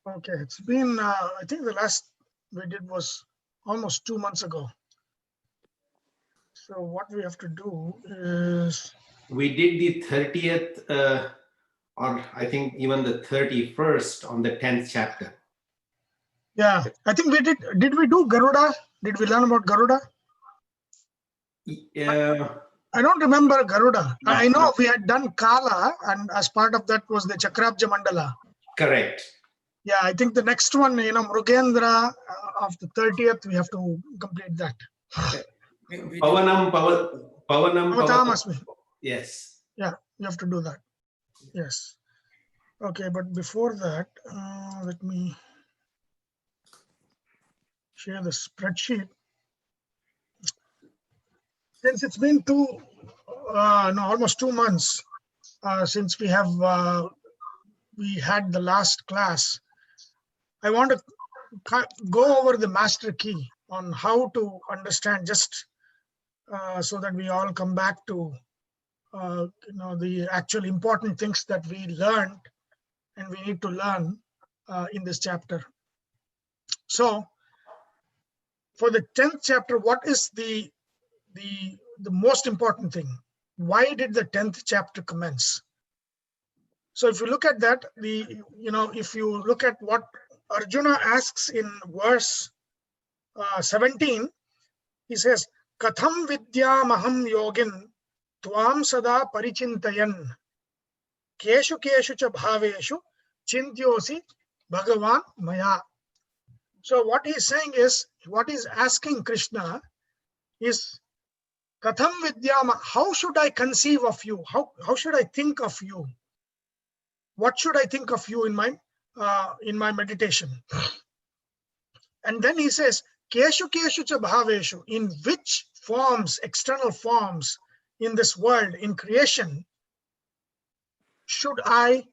Okay, it's been, I think the last we did was almost 2 months ago. So what we have to do is... We did the 30th, or I think even the 31st on the 10th chapter. Yeah, I think we did. Did we do Garuda? Did we learn about Garuda? I don't remember Garuda. I know we had done Kala, and as part of that was the Chakrabja Mandala. Correct. Yeah, I think the next one, Mrugendra of the 30th, we have to complete that. Pavanam. Avatamasmi. Yes. Yeah, you have to do that. Yes. Okay, but before that, let me share the spreadsheet. Since it's been almost 2 months since we had the last class, I want to go over the master key on how to understand, just so that we all come back to the actual important things that we learned and we need to learn in this chapter. So for the 10th chapter, what is the most important thing? Why did the 10th chapter commence? So if you look at that, if you look at what Arjuna asks in verse 17, he says, Katham vidyamaham yogin tvam sada parichintayan keshu keshu cha bhaveshu chintyosi bhagavan maya. So what he's saying is, what he's asking Krishna is, Katham vidyama, how should I conceive of you? How should I think of you? What should I think of you in my meditation? And then he says, Keshu keshu cha bhaveshu, in which forms, external forms in this world, in creation, should I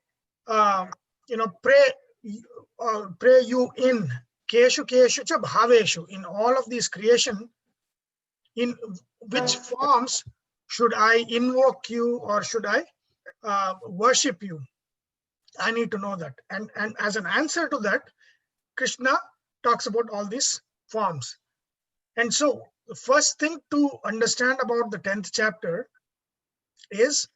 pray you in? Keshu keshu cha bhaveshu, in all of these creation, in which forms should I invoke you or should I worship you? I need to know that. And as an answer to that, Krishna talks about all these forms. And so the first thing to understand about the 10th chapter is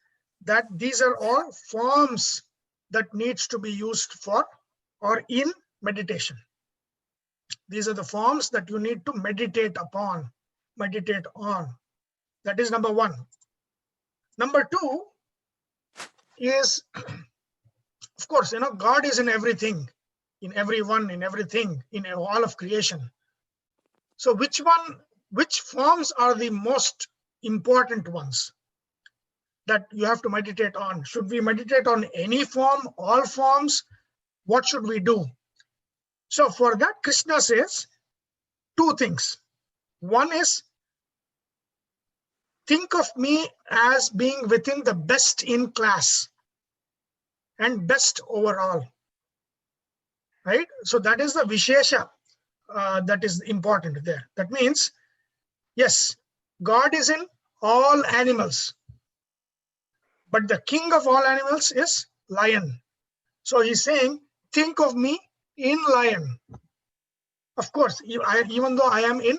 that these are all forms that needs to be used for or in meditation. These are the forms that you need to meditate upon, meditate on. That is number one. Number two is, of course, God is in everything, in everyone, in everything, in all of creation. So which forms are the most important ones that you have to meditate on? Should we meditate on any form, all forms? What should we do? So for that, Krishna says two things. One is, think of me as being within the best in class and best overall, right? So that is the Vishesha that is important there. That means, yes, God is in all animals, but the king of all animals is lion. So he's saying, think of me in lion. Of course, even though I am in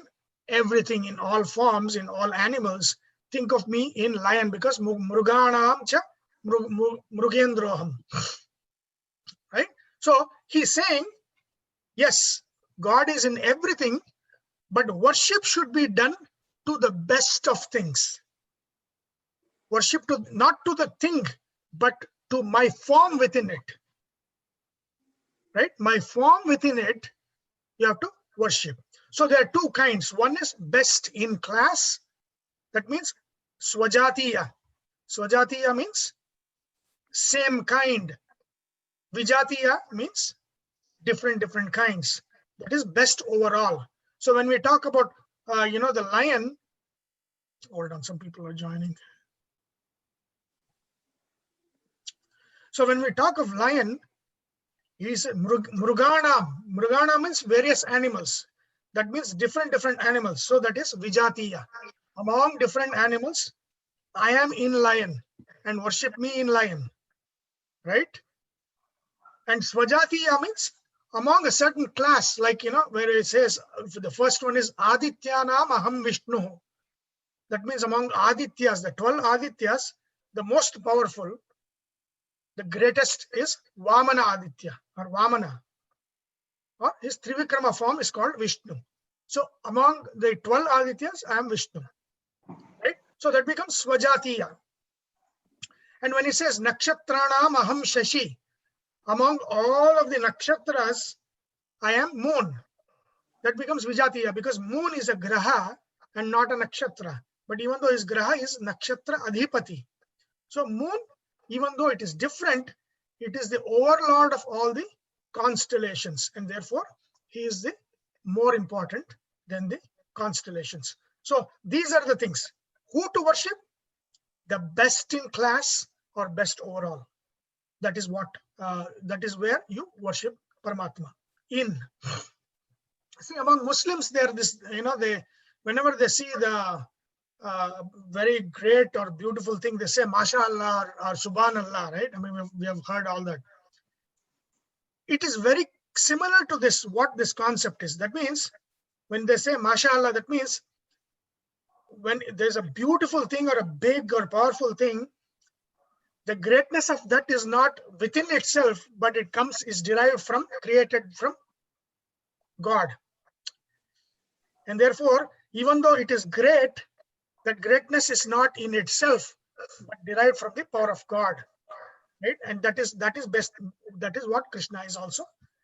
everything, in all forms, in all animals, think of me in lion, because mruganam cha mrugendroham. Right? So he's saying, yes, God is in everything, but worship should be done to the best of things. Worship not to the thing, but to my form within it. Right? My form within it, you have to worship. So there are two kinds. One is best in class. That means swajatiya. Swajatiya means same kind. Vijatiya means different kinds. That is best overall. So when we talk about, the lion, hold on, some people are joining. So when we talk of lion, he said mrugana. Mrugana means various animals. That means different animals. So that is vijatiya. Among different animals, I am in lion, and worship me in lion. Right? And swajatiya means among a certain class, like, where it says the first one is Adityanam Aham Vishnu. That means among Adityas, the 12 Adityas, the most powerful, the greatest is Vamana Aditya or Vamana. Or his Trivikrama form is called Vishnu. So among the 12 Adityas, I am Vishnu. Right? So that becomes Swajatiya. And when he says Nakshatranam Aham Shashi, among all of the nakshatras, I am moon. That becomes Vijatiya, because moon is a graha and not a nakshatra. But even though his graha is nakshatra adhipati. So moon, even though it is different, it is the overlord of all the constellations. And therefore, he is the more important than the constellations. So these are the things. Who to worship? The best in class or best overall. That is what, that is where you worship Paramatma. See, among Muslims, there this, they, whenever they see the very great or beautiful thing, they say MashaAllah or Subhanallah, right? I mean, we have heard all that. It is very similar to this, what this concept is. That means when they say MashaAllah, that means when there's a beautiful thing or a big or powerful thing, the greatness of that is not within itself, but it is derived from, created from God. And therefore, even though it is great, that greatness is not in itself, but derived from the power of God. Right? And that is best. That is what Krishna is also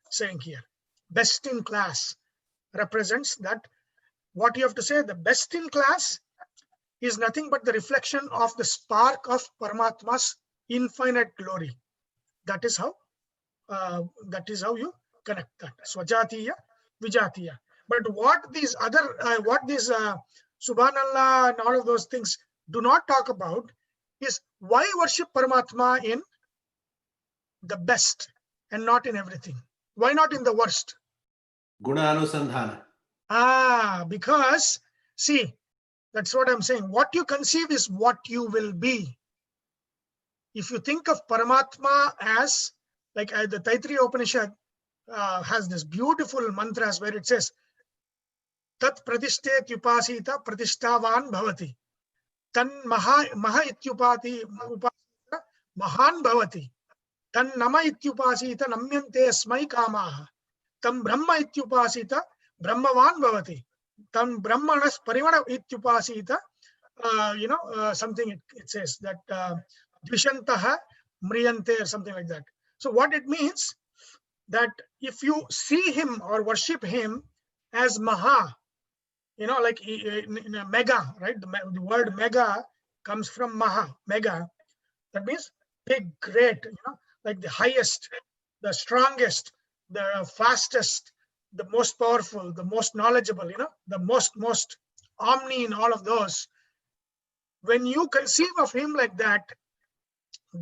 saying here. Best in class represents that. What you have to say, the best in class is nothing but the reflection of the spark of Paramatma's infinite glory. That is how you connect that. Swajatiya, Vijatiya. But what these Subhanallah and all of those things do not talk about is why worship Paramatma in the best and not in everything. Why not in the worst? Guna Anusandhana. Because, see, that's what I'm saying. What you conceive is what you will be. If you think of Paramatma as, like the Taittiriya Upanishad has this beautiful mantras where it says, Tat pratishthet upasita pratishtavan bhavati. Tan maha ityupati upasita mahan bhavati. Tan nama ityupasita namyante asmai kamaha. Tam brahma ityupasita brahmavan bhavati. Tam brahmanas parimana ityupasita, something it says that dvishantaha mriyante or something like that. So what it means, that if you see him or worship him as Maha, like in a mega, right? The word mega comes from Maha, mega. That means big, great, like the highest, the strongest, the fastest, the most powerful, the most knowledgeable, the most omni in all of those. When you conceive of him like that,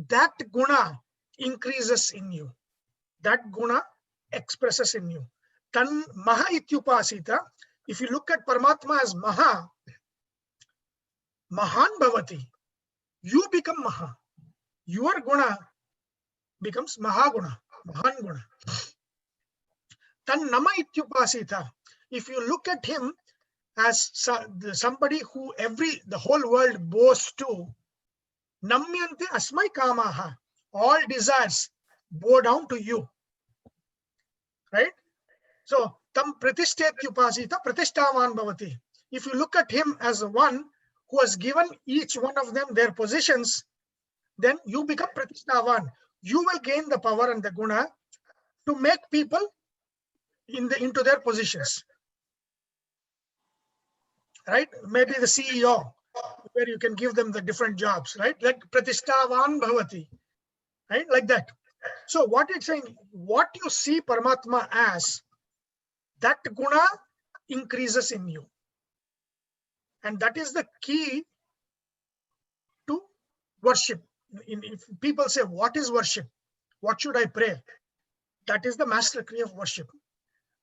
that guna increases in you. That guna expresses in you. Tan maha ityupasita. If you look at Paramatma as Maha, Mahan Bhavati, you become Maha. Your guna becomes Mahaguna, Mahan Guna. Tan Nama Ityupasita. If you look at him as somebody who the whole world bows to, Namyante Asmai Kamaha, all desires bow down to you. Right? So, Tam Pratishthet Upasita Pratishtavan Bhavati. If you look at him as one who has given each one of them their positions, then you become Pratishtavan. You will gain the power and the guna to make people into their positions. Right? Maybe the CEO, where you can give them the different jobs, right? Like Pratishtavan Bhavati. Right? Like that. So what it's saying, what you see Paramatma as, that guna increases in you. And that is the key to worship. If people say, what is worship? What should I pray? That is the master key of worship.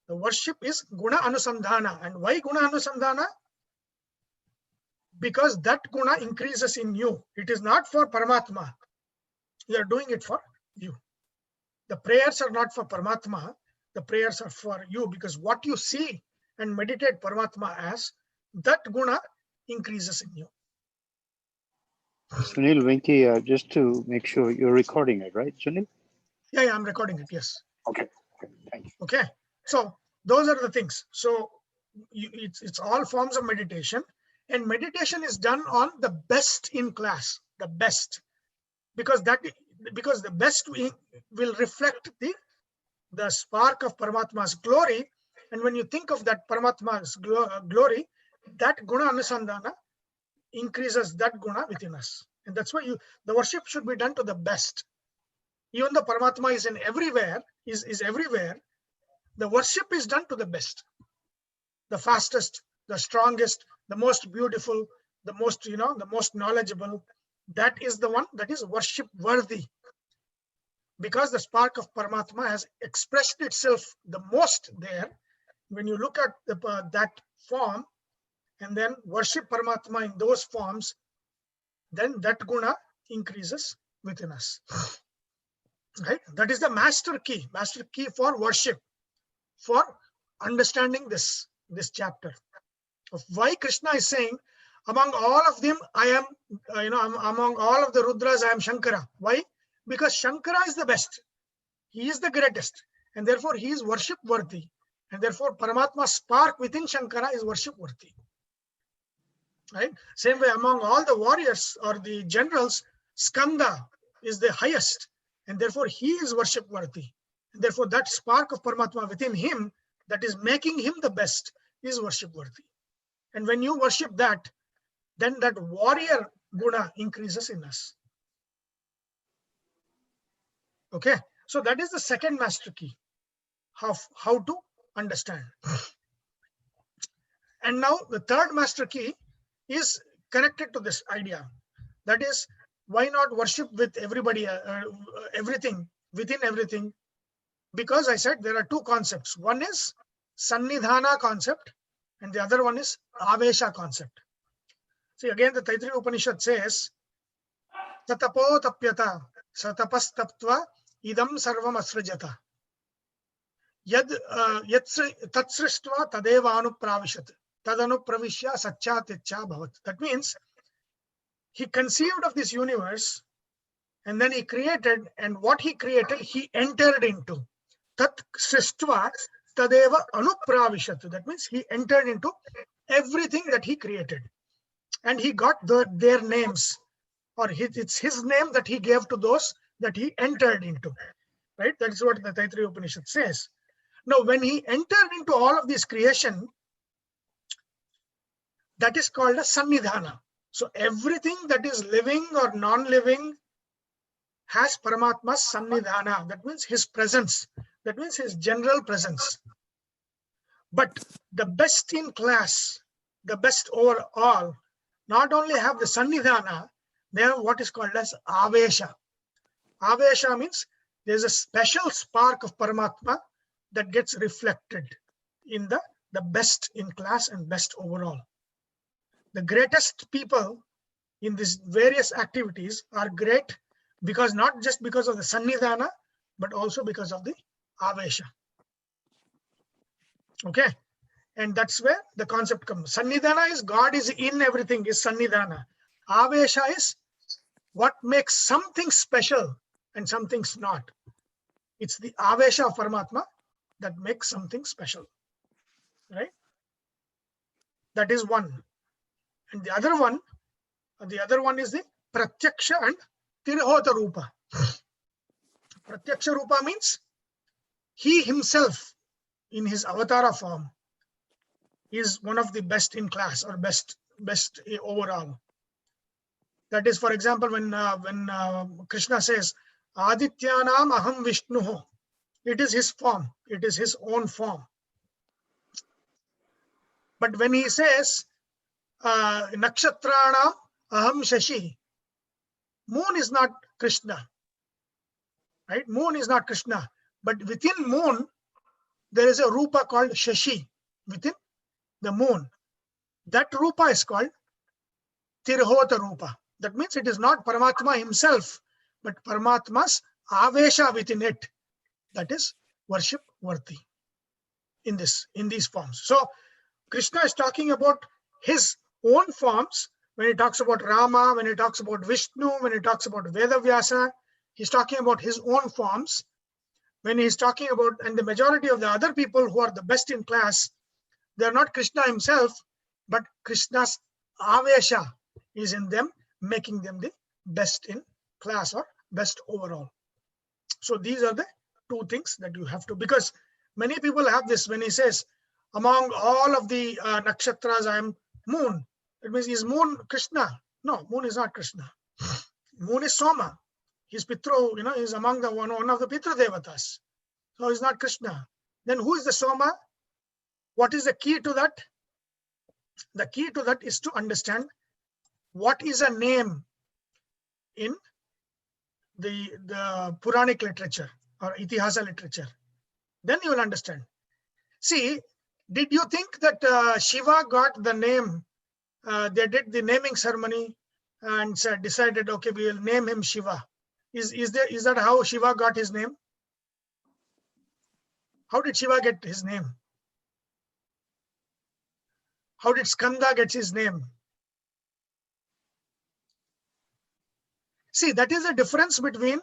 The worship is guna anusandhana. And why guna anusandhana? Because that guna increases in you. It is not for Paramatma. You are doing it for you. The prayers are not for Paramatma. the prayers are for you, because what you see and meditate Paramatma as, that guna increases in you. Sunil, Venki, just to make sure you're recording it, right, Sunil? Yeah, I'm recording it. Yes. Okay, thank you. Okay. So those are the things. So it's all forms of meditation, and meditation is done on the best in class, the best, because the best will reflect the spark of Paramatma's glory. And when you think of that Paramatma's glory, that guna anusandhana increases that guna within us. And that's why the worship should be done to the best. Even though Paramatma is everywhere, is everywhere, the worship is done to the best, the fastest, the strongest, the most beautiful, the most, the most knowledgeable. That is the one that is worship worthy, because the spark of Paramatma has expressed itself the most there. When you look at that form and then worship Paramatma in those forms, then that guna increases within us. Right? That is the master key for worship, for understanding this chapter of why Krishna is saying, among all of them, I am, among all of the Rudras, I am Shankara. Why? Because Shankara is the best. He is the greatest. And therefore, he is worship worthy. And therefore, Paramatma's spark within Shankara is worship worthy. Right? Same way, among all the warriors or the generals, Skanda is the highest. And therefore, he is worship worthy. And therefore, that spark of Paramatma within him that is making him the best is worship worthy. And when you worship that, then that warrior guna increases in us. Okay, so that is the second master key, how to understand. And now the third master key is connected to this idea. That is, why not worship with everybody, everything, within everything? Because I said there are two concepts. One is Sannidhana concept, and the other one is Avesha concept. See, again, the Taittiriya Upanishad says, Tatapo tapyata, satapastaptva, idam sarvam asrajata. Yad tatsristva tadeva anupravishat, tadanupravishya satchatitcha bhavat. That means he conceived of this universe, and then he created, and what he created, he entered into. Tat sristva tadeva anupravishat. That means he entered into everything that he created. And he got their names, or it's his name that he gave to those that he entered into. Right? That is what the Taittiriya Upanishad says. Now, when he entered into all of this creation, that is called a Sannidhana. So everything that is living or non-living has Paramatma's Sannidhana. That means his presence. That means his general presence. But the best in class, the best overall, not only have the Sannidhana, they have what is called as Avesha. Avesha means there's a special spark of Paramatma that gets reflected in the best in class and best overall. The greatest people in these various activities are great because not just because of the Sannidhana, but also because of the Avesha. Okay. And that's where the concept comes. Sannidhana is God is in everything, is Sannidhana. Avesha is what makes something special and something's not. It's the Avesha of Paramatma that makes something special. Right? That is one. And the other one is the Pratyaksha and Tirhota Rupa. Pratyaksha Rupa means he himself in his avatara form is one of the best in class or best overall. That is, for example, when Krishna says, Adityanam aham Vishnuho, it is his form, it is his own form. But when he says, Nakshatranam aham Shashi, moon is not Krishna. Right? Moon is not Krishna. But within moon, there is a Rupa called Shashi within the moon. That Rupa is called Tirhota Rupa. That means it is not Paramatma himself, but Paramatma's Avesha within it. That is worship worthy in these forms. So Krishna is talking about his own forms when he talks about Rama, when he talks about Vishnu, when he talks about Vedavyasa. He's talking about his own forms. When he's talking about, and the majority of the other people who are the best in class, they are not Krishna himself, but Krishna's avesha is in them, making them the best in class or best overall. So these are the two things that you have to, because many people have this when he says, among all of the nakshatras, I am moon. It means, is moon Krishna? No, moon is not Krishna. Moon is Soma. He's Pitru, he's among the one of the Pitru Devatas. So he's not Krishna. Then who is the Soma? What is the key to that? The key to that is to understand what is a name in the Puranic literature or Itihasa literature. Then you will understand. See, did you think that Shiva got the name? They did the naming ceremony and decided, okay, we will name him Shiva. Is that how Shiva got his name? How did Shiva get his name? How did Skanda get his name? See, that is the difference between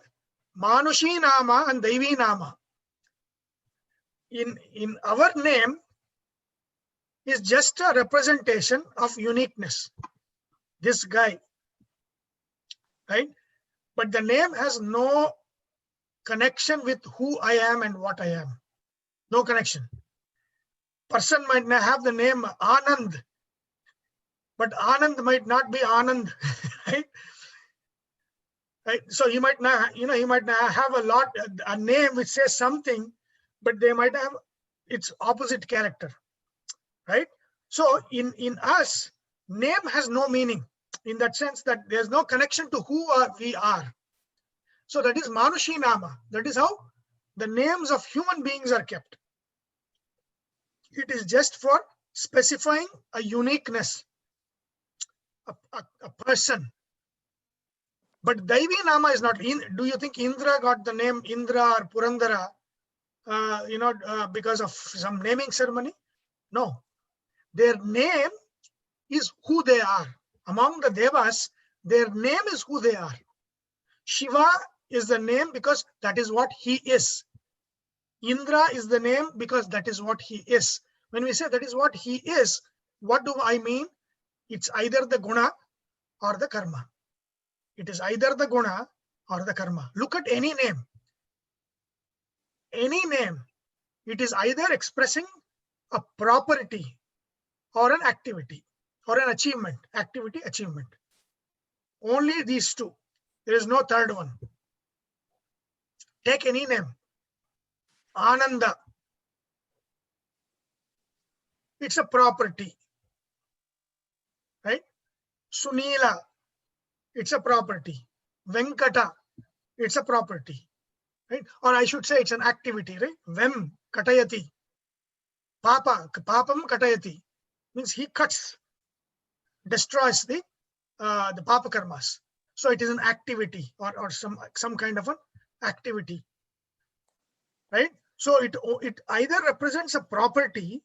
Manushi Nama and Devi Nama. In our name is just a representation of uniqueness. This guy, right? But the name has no connection with who I am and what I am. No connection. Person might not have the name Anand, but Anand might not be Anand, right? Right? So he might not, he might not have a name which says something, but they might have its opposite character, right? So in us, name has no meaning in that sense that there's no connection to who we are. So that is Manushi Nama. That is how the names of human beings are kept. It is just for specifying a uniqueness, a person. But Daivi Nama is not. Do you think Indra got the name Indra or Purandara, because of some naming ceremony? No. Their name is who they are. Among the Devas, their name is who they are. Shiva is the name because that is what he is. Indra is the name because that is what he is. When we say that is what he is, what do I mean? It's either the guna or the karma. It is either the guna or the karma. Look at any name. Any name. It is either expressing a property or an activity or an achievement. Activity, achievement. Only these two. There is no third one. Take any name. Ananda. It's a property. Right? Sunila. It's a property. Venkata. It's a property. Right? Or I should say it's an activity. Right? Vem katayati. Papa. Papam katayati. Means he cuts, destroys the papa karmas. So it is an activity or some kind of an activity. Right? So it either represents a property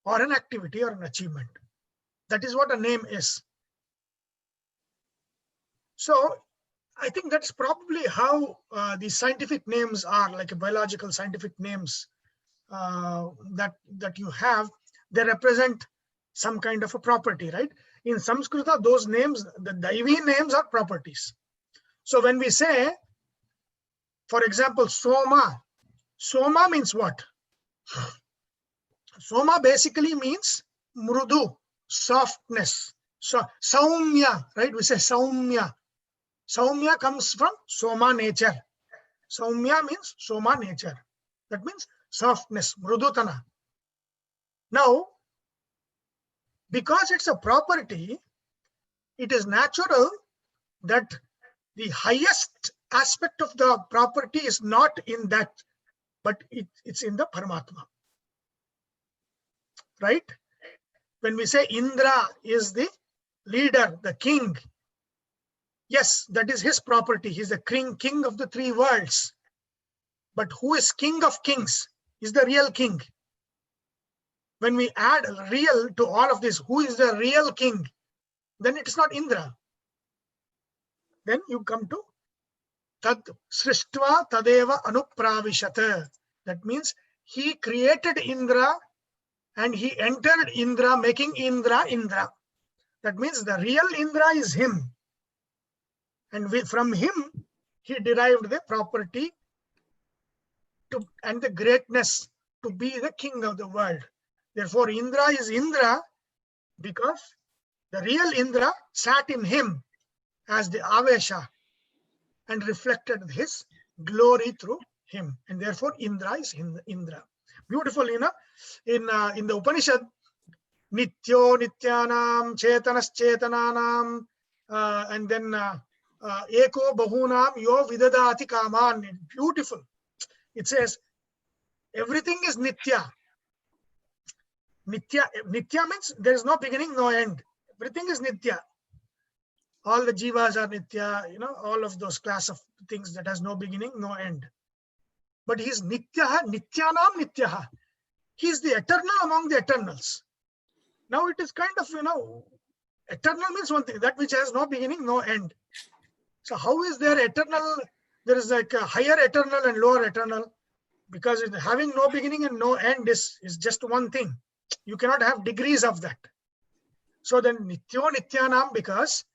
or an activity or an achievement. That is what a name is. So I think that's probably how the scientific names are, like biological scientific names that you have. They represent some kind of a property, right? In Sanskrita, those names, the Daivi names are properties. So when we say, for example, Soma, Soma means what? Soma basically means mrudu, softness. So Saumya, right? We say Saumya. Saumya comes from Soma nature. Saumya means Soma nature. That means softness, mrudutana. Now, because it's a property, it is natural that the highest aspect of the property is not in that, but it's in the Paramatma. Right? When we say Indra is the leader, the king, yes, that is his property. He's the king of the three worlds. But who is king of kings is the real king. When we add real to all of this, who is the real king? Then it is not Indra. Then you come to Tad Srishtva Tadeva Anupravishat. That means he created Indra and he entered Indra, making Indra Indra. That means the real Indra is him. And from him, he derived the property and the greatness to be the king of the world. Therefore, Indra is Indra because the real Indra sat in him as the Avesha and reflected his glory through him. And therefore, Indra is Indra. Beautiful, in the Upanishad, Nityo Nityanam Chetanas Chetananam, and then Eko Bahunam Yo Vidadati Kaman. Beautiful. It says everything is Nitya. Nitya means there is no beginning, no end. Everything is Nitya. All the jivas are Nitya, all of those class of things that has no beginning, no end. But he is Nityaha, Nityanam Nityaha. He is the eternal among the eternals. Now it is kind of, eternal means one thing, that which has no beginning, no end. So how is there eternal? There is like a higher eternal and lower eternal, because having no beginning and no end is just one thing. You cannot have degrees of that. So then Nityo Nityanam, because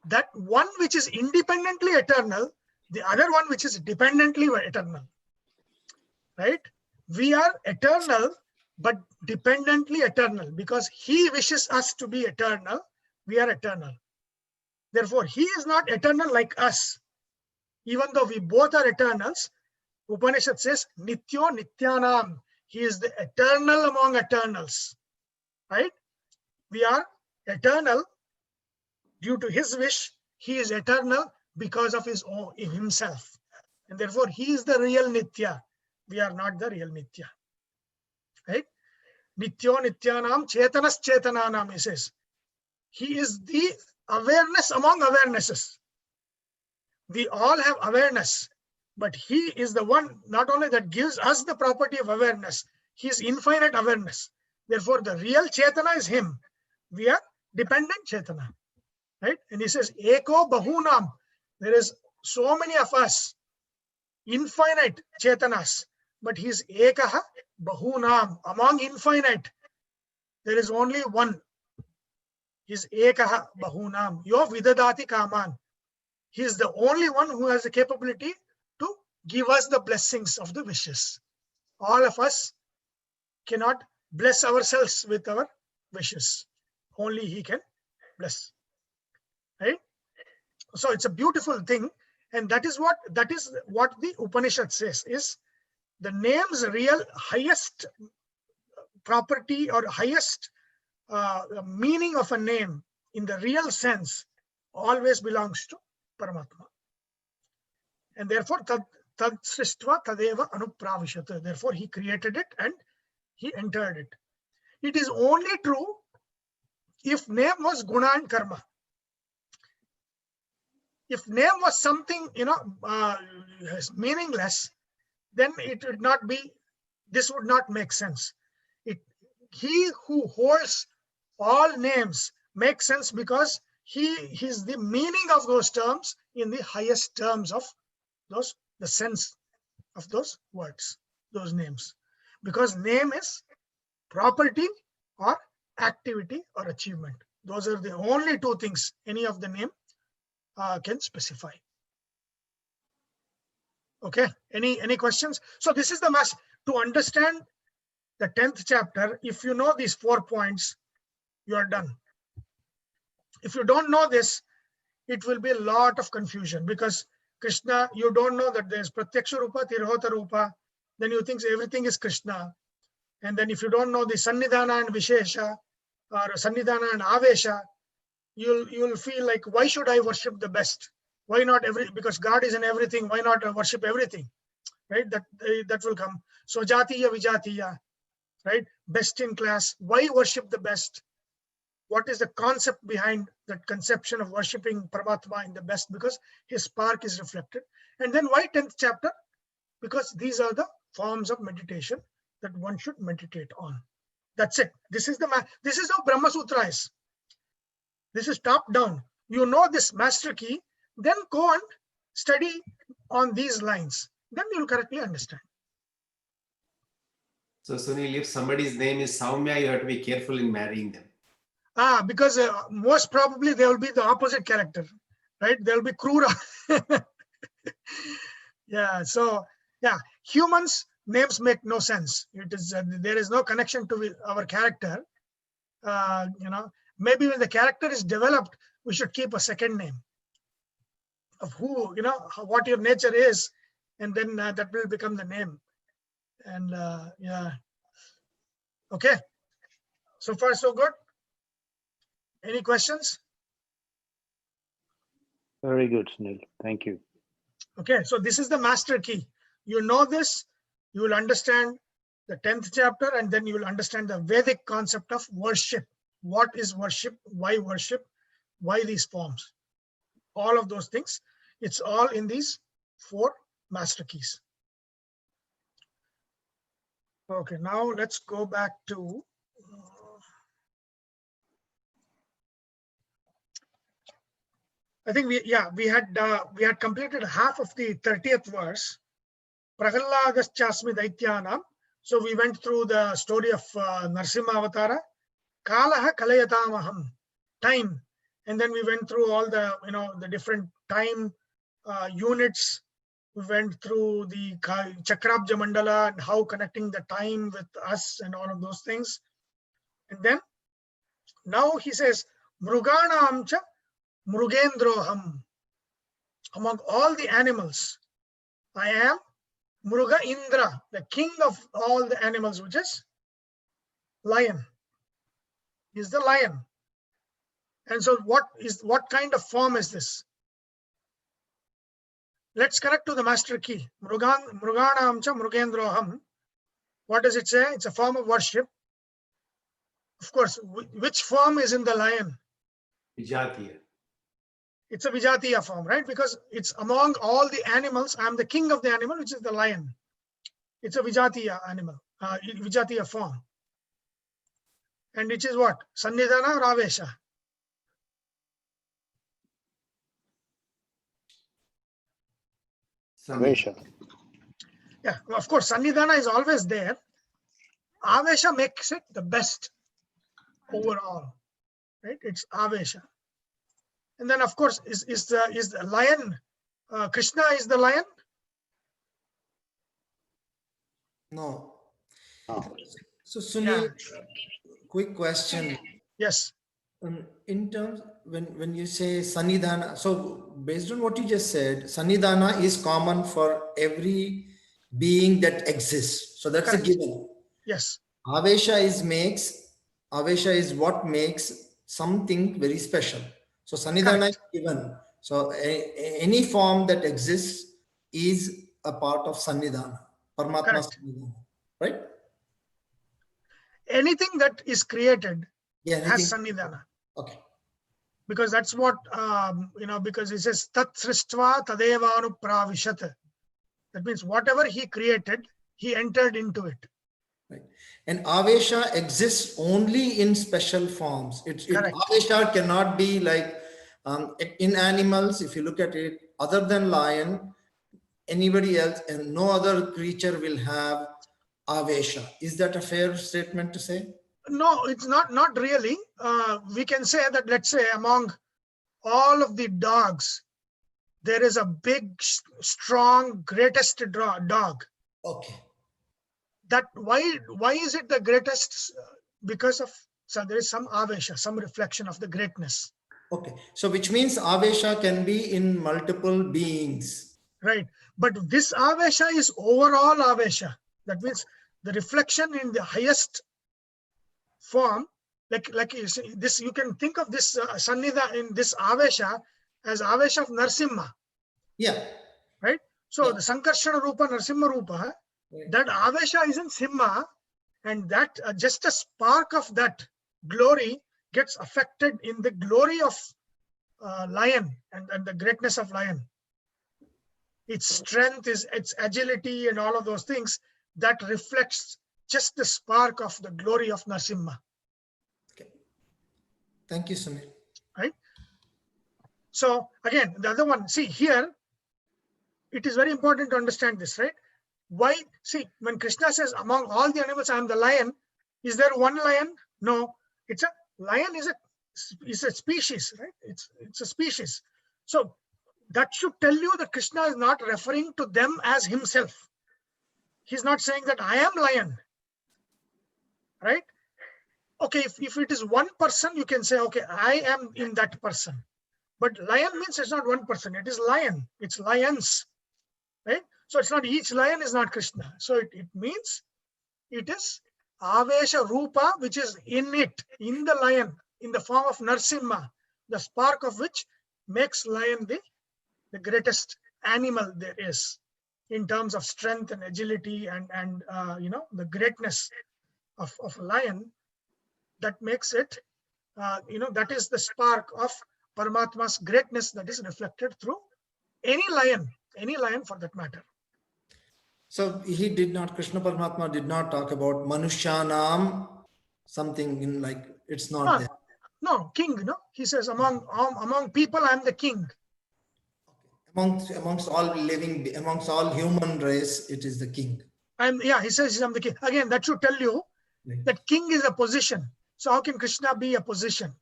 that one which is independently eternal, the other one which is dependently eternal. Right? We are eternal, but dependently eternal, because he wishes us to be eternal. We are eternal. Therefore, he is not eternal like us. Even though we both are eternals, Upanishad says, Nityo Nityanam. He is the eternal among eternals. Right? We are eternal due to his wish. He is eternal because of his own himself. And therefore, he is the real Nitya. We are not the real Nitya. Right? Nityo Nityanam Chetanas Chetananam, he says. He is the awareness among awarenesses. We all have awareness, but he is the one not only that gives us the property of awareness, he is infinite awareness. Therefore, the real Chetana is him. We are dependent Chetana. Right? And he says, Eko Bahunam. There is so many of us, infinite Chetanas, but he is Ekaha Bahunam. Among infinite, there is only one. He is Ekaha Bahunam. Yo Vidadati Kaman. He is the only one who has the capability to give us the blessings of the wishes. All of us cannot bless ourselves with our wishes. Only he can bless. Right? So it's a beautiful thing. And that is what the Upanishad says is the name's real highest property or highest meaning of a name in the real sense always belongs to Paramatma. And therefore, tad srishtva tadeva anupravishat. Therefore, he created it and he entered it. It is only true if name was guna and karma. If name was something, meaningless, then it would not be, this would not make sense. He who holds all names makes sense because he is the meaning of those terms in the highest terms of the sense of those words, those names. Because name is property or activity or achievement. Those are the only two things any of the name can specify. Okay, any questions? So this is the must to understand the 10th chapter. If you know these 4 points, you are done. If you don't know this, it will be a lot of confusion because Krishna, you don't know that there's Pratyaksha Rupa, Tirhota Rupa, then you think everything is Krishna. And then if you don't know the Sannidhana and Vishesha or Sannidhana and Avesha, you'll feel like, why should I worship the best? Why not because God is in everything, why not worship everything? Right? That will come. So Jatiya Vijatiya, right? Best in class. Why worship the best? What is the concept behind that conception of worshipping Paramatma in the best? Because his spark is reflected. And then why 10th chapter? because these are the forms of meditation that one should meditate on. That's it. This is how Brahma Sutra is. This is top down. You know this master key, then go and study on these lines. Then you'll correctly understand. So Sunil, if somebody's name is Saumya, you have to be careful in marrying them. Because most probably they will be the opposite character, right? They'll be Krura. Yeah. So yeah, humans names make no sense. It is there is no connection to our character. Maybe when the character is developed, we should keep a second name of who, what your nature is, and then that will become the name. And yeah. Okay. So far, so good. Any questions? Very good, Sunil. Thank you. Okay, so this is the master key. You know this, you will understand the 10th chapter, and then you will understand the Vedic concept of worship. What is worship? Why these forms? All of those things. It's all in these 4 master keys. Okay, now let's go back to I think we had completed half of the 30th verse. Prahaladaschasmi Daityanam. So we went through the story of Narsimha Avatara. Kalaha Kalayatamaham. Time. And then we went through all the the different time units. We went through the Chakrabja Mandala and how connecting the time with us and all of those things. And then now he says Mruganam cha Mrugendroham. Among all the animals, I am Mruga Indra, the king of all the animals, which is lion. He's the lion. And so what kind of form is this? Let's connect to the master key. Mruganam cha Mrugendroham. What does it say? It's a form of worship. Of course, which form is in the lion? Vijatiya. It's a Vijatiya form, right? Because it's among all the animals, I'm the king of the animal, which is the lion. It's a Vijatiya animal, Vijatiya form. And which is what? Sannidhana or Avesha? Avesha. Yeah, of course, Sannidhana is always there. Avesha makes it the best overall, right? It's Avesha. And then, of course, is the lion, Krishna is the lion? No. Oh. So Sunil, quick question. Yes. In terms when you say Sannidhana, so based on what you just said, Sannidhana is common for every being that exists. So that's Correct. a given. Yes. Avesha is what makes something very special. So Sannidhana is given. So any form that exists is a part of Sannidhana, Paramatma Correct. Sannidhana, right? Anything that is created has Anything. Sannidhana. Okay. Because that's what, because it says Tat Sristva Tadevanu Pravishat. That means whatever he created, he entered into it. Right. And Avesha exists only in special forms. Correct. Avesha cannot be like in animals, if you look at it, other than lion, anybody else and no other creature will have Avesha. Is that a fair statement to say? No, it's not really. We can say that, let's say, among all of the dogs, there is a big, strong, greatest dog. Okay. That why is it the greatest? Because of, so there is some avesha, some reflection of the greatness. Okay. So which means Avesha can be in multiple beings. Right. But this avesha is overall avesha. That means the reflection in the highest form, like you see, this, you can think of this Sannidha in this avesha as avesha of Narsimha. Yeah. Right. So Yeah. the Sankarshana Rupa, Narsimha Rupa, Right. that avesha is in Simha, and that just a spark of that glory gets affected in the glory of lion and the greatness of lion. its strength, its agility, and all of those things, that reflects just the spark of the glory of Narasimha. Okay. Thank you, Samir. Right? So again, the other one, see here, it is very important to understand this, right? Why? See, when Krishna says, among all the animals, I am the lion, is there one lion? No, it's a lion is a species, right? It's a species. So that should tell you that Krishna is not referring to them as himself. He's not saying that I am lion, right? Okay, if it is one person, you can say, okay, I am in that person. But lion means it's not one person, it is lion, it's lions, right? So it's not, each lion is not Krishna. So it means it is Avesha Rupa, which is in it, in the lion, in the form of Narasimha, the spark of which makes lion the greatest animal there is in terms of strength and agility and the greatness of lion. That makes it, that is the spark of Paramatma's greatness that is reflected through any lion for that matter. So he did not, Krishna Paramatma did not talk about Manushyanam, something in like, it's not there. No, king, he says among people, I am the king. Amongst all living, amongst all human race, it is the king. He says I'm the king. Again, that should tell you that king is a position. So how can Krishna be a position?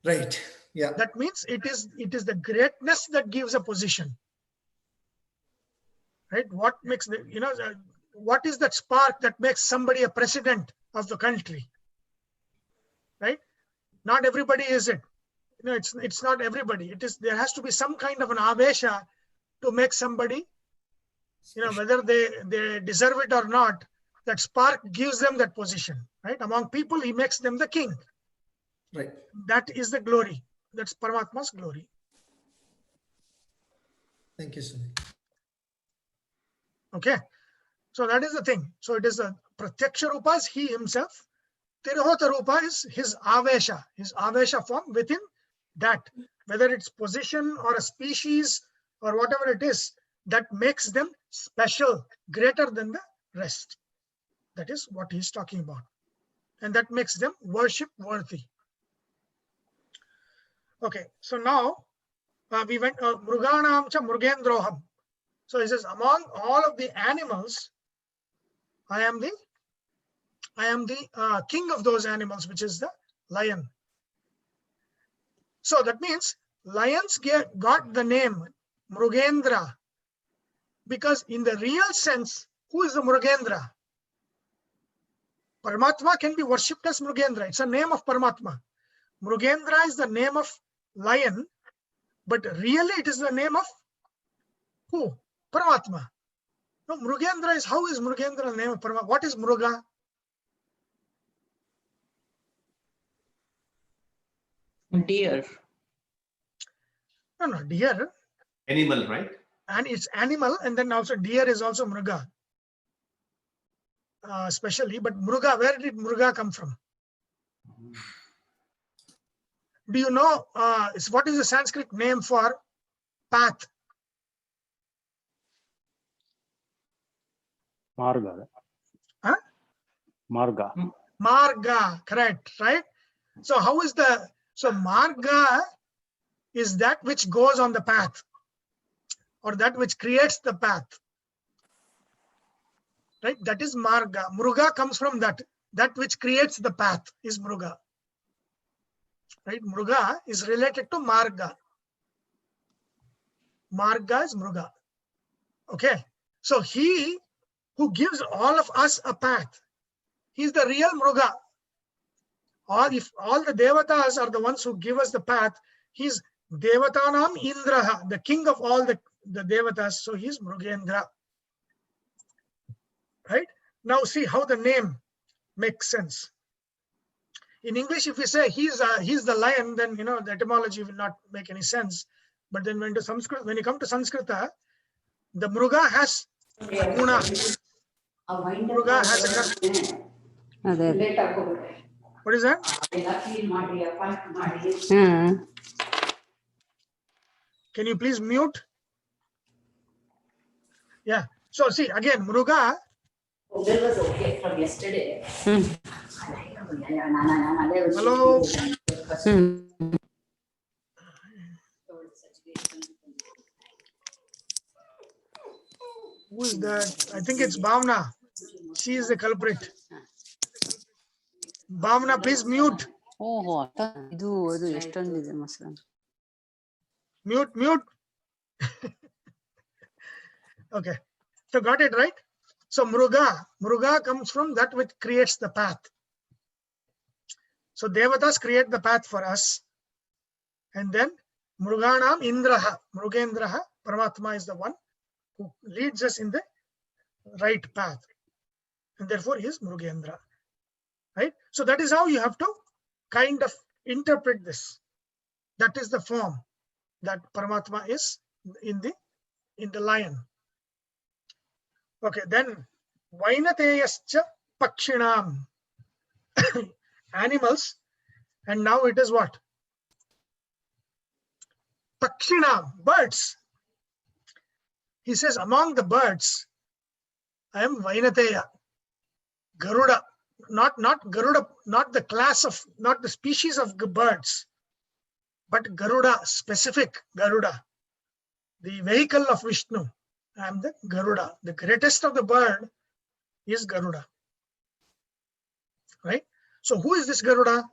Right. Yeah. That means it is the greatness that gives a position. Right? What makes what is that spark that makes somebody a president of the country? Right? Not everybody is it. It's not everybody. There has to be some kind of an avesha to make somebody, whether they deserve it or not, that spark gives them that position, right? Among people, he makes them the king. Right. That is the glory. That's Paramatma's glory. Thank you, Sunil. Okay. So that is the thing. So it is the Pratyaksha Rupa is he himself. Tirahota Rupa is his Avesha form within that, whether it's position or a species or whatever it is, that makes them special, greater than the rest. That is what he's talking about. And that makes them worship worthy. Okay, so now we went Mruganam cha Mrugendroham. So he says, among all of the animals, I am the king of those animals, which is the lion. So that means lions got the name Mrugendra because in the real sense, who is the Mrugendra? Paramatma can be worshipped as Mrugendra. It's a name of Paramatma. Mrugendra is the name of lion, but really it is the name of who? Paramatma. No, Mrugendra is, how is Mrugendra the name of Paramatma? What is Mruga? Deer. No, deer. Animal, right? And it's animal, and then also deer is also Mruga. Especially, but Mruga, where did Mruga come from? Do you know what is the Sanskrit name for path? Marga. Huh? Marga. Marga, correct, right? So how is so Marga is that which goes on the path or that which creates the path, right? That is Marga. Mruga comes from that which creates the path is Mruga, right? Mruga is related to Marga. Marga is Mruga. Okay, so he who gives all of us a path, he's the real Mruga. Or if all the devatas are the ones who give us the path, he's Devatanam Indraha, the king of all the devatas. So he's Mrugendra. Right? Now see how the name makes sense. In English, if we say he's the lion, then the etymology will not make any sense. But then when you come to Sanskrita, the Mruga has a guna. Mruga has a what is that? Can you please mute? Yeah. So see again, Mruga. That was okay from yesterday. Hello. Who is that? I think it's Bhavna. She is the culprit. Bhavna, please mute. ಓಹೋ ಇದು ಅದು ಎಷ್ಟೊಂದಿದೆ ಮೊಸರು. Mute. Okay. So got it right? So Mruga comes from that which creates the path. So Devatas create the path for us. And then Mruganam Indraha, Mrugendraha, Paramatma is the one who leads us in the right path. And therefore he is Mrugendra. Right? So that is how you have to kind of interpret this. That is the form that Paramatma is in the lion. Okay, then Vainateyascha Pakshinam. Animals, and now it is what? Pakshinam, birds. He says, among the birds, I am Vainateya. Garuda, not Garuda, not the class of, not the species of birds, but Garuda, specific Garuda, the vehicle of Vishnu. I am the Garuda. The greatest of the bird is Garuda. Right? So who is this Garuda?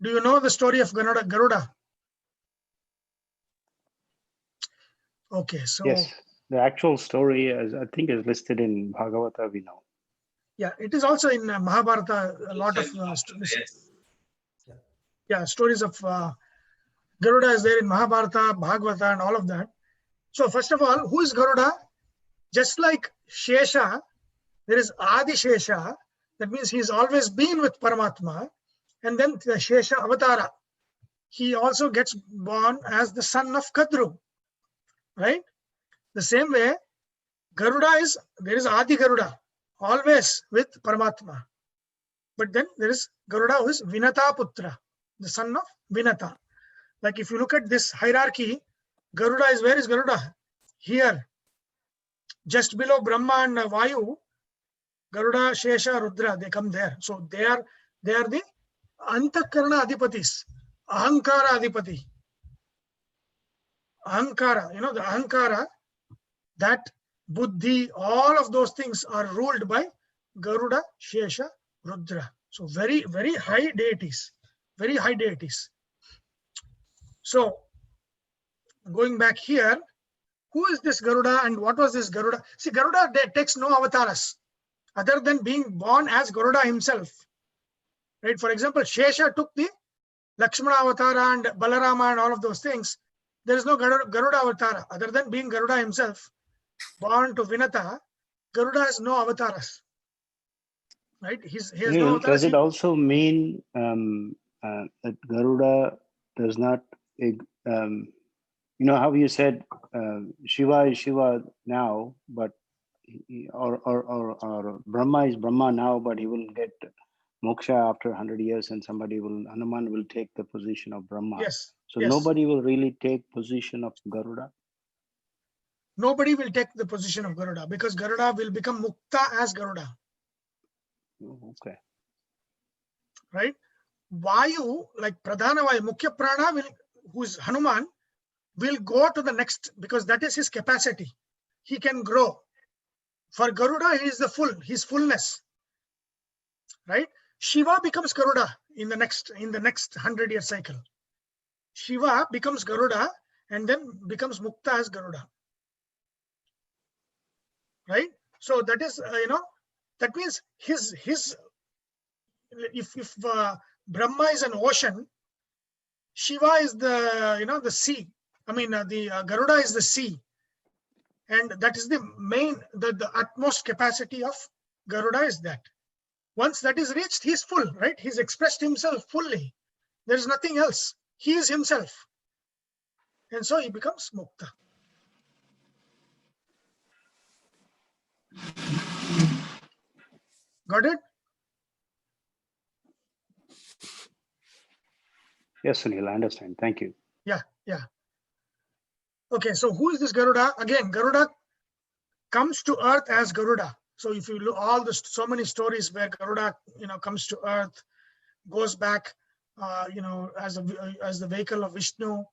Do you know the story of Garuda? Okay, so Yes, the actual story is, I think, is listed in Bhagavata. We know. yeah, it is also in Mahabharata. A lot of stories. Yeah, stories of Garuda is there in Mahabharata, Bhagavata, and all of that. So first of all, who is Garuda? Just like Shesha, there is Adi Shesha. That means he has always been with Paramatma. And then the Shesha Avatara. He also gets born as the son of Kadru. Right? The same way, Garuda is, there is Adi Garuda, always with Paramatma. But then there is Garuda who is Vinata Putra, the son of Vinata. Like if you look at this hierarchy, Garuda is, where is Garuda? Here. Just below Brahma and Vayu, Garuda, Shesha, Rudra, they come there. So they are the Antakarana Adhipatis, Ahankara Adhipati. Ahankara, the Ahankara, that Buddhi, all of those things are ruled by Garuda, Shesha, Rudra. So very, very high deities. Very high deities. So going back here, who is this Garuda and what was this Garuda? See, Garuda takes no avatars other than being born as Garuda himself. Right? For example, Shesha took the Lakshmana Avatara and Balarama and all of those things. There is no Garuda Avatara other than being Garuda himself. Born to Vinata, Garuda has no avatars. Right? He has no avatars. Does it also mean that Garuda does not, you know how you said Shiva is Shiva now, but or Brahma is Brahma now, but he will get moksha after 100 years, and Hanuman will take the position of Brahma. Yes. So yes. nobody will really take position of Garuda. Nobody will take the position of Garuda because Garuda will become Mukta as Garuda. Okay. Right? Vayu, like Pradhana Vayu, Mukhya Prana, who is Hanuman, will go to the next because that is his capacity. He can grow. For Garuda, he is his fullness. Right? Shiva becomes Garuda in the next 100-year cycle. Shiva becomes Garuda and then becomes Mukta as Garuda. Right? So that is, that means if Brahma is an ocean, Shiva is the sea. I mean, the Garuda is the sea. And that is the main, the utmost capacity of Garuda is that. Once that is reached, he's full, right? He's expressed himself fully. There is nothing else. He is himself. And so he becomes Mukta. Got it? Yes, Sunil, I understand. Thank you. Yeah. Yeah. Okay, so who is this Garuda? Again, Garuda comes to earth as Garuda. So if you look all the so many stories where Garuda, comes to earth, goes back, as the vehicle of Vishnu,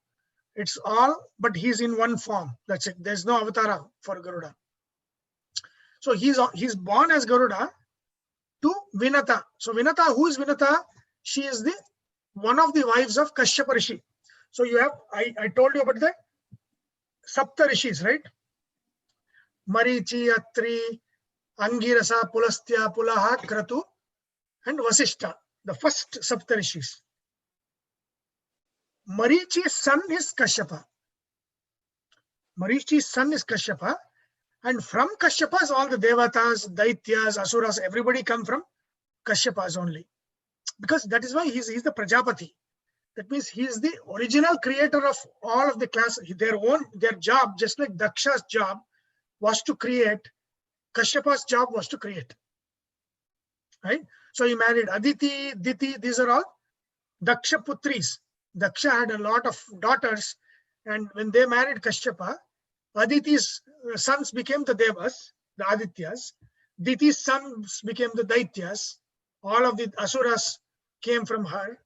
it's all, but he's in one form. That's it. There's no avatara for Garuda. So he's born as Garuda to Vinata. So Vinata, who is Vinata? She is the one of the wives of Kashyapa Rishi. So you have, I told you about the Sapta Rishis, right? Marichi, Atri, Angirasa, Pulastya, Pulaha, Kratu, and Vasishta, the first Sapta Rishis. Marichi's son is Kashyapa. Marichi's son is Kashyapa. And from Kashyapas, all the Devatas, Daityas, Asuras, everybody come from Kashyapas only. Because that is why he's the Prajapati. That means he is the original creator of all of the class. Their job, just like Daksha's job was to create, Kashyapa's job was to create. Right? So he married Aditi, Diti, these are all Daksha Putris. Daksha had a lot of daughters, and when they married Kashyapa, Aditi's sons became the Devas, the Adityas. Diti's sons became the Daityas. All of the Asuras came from her,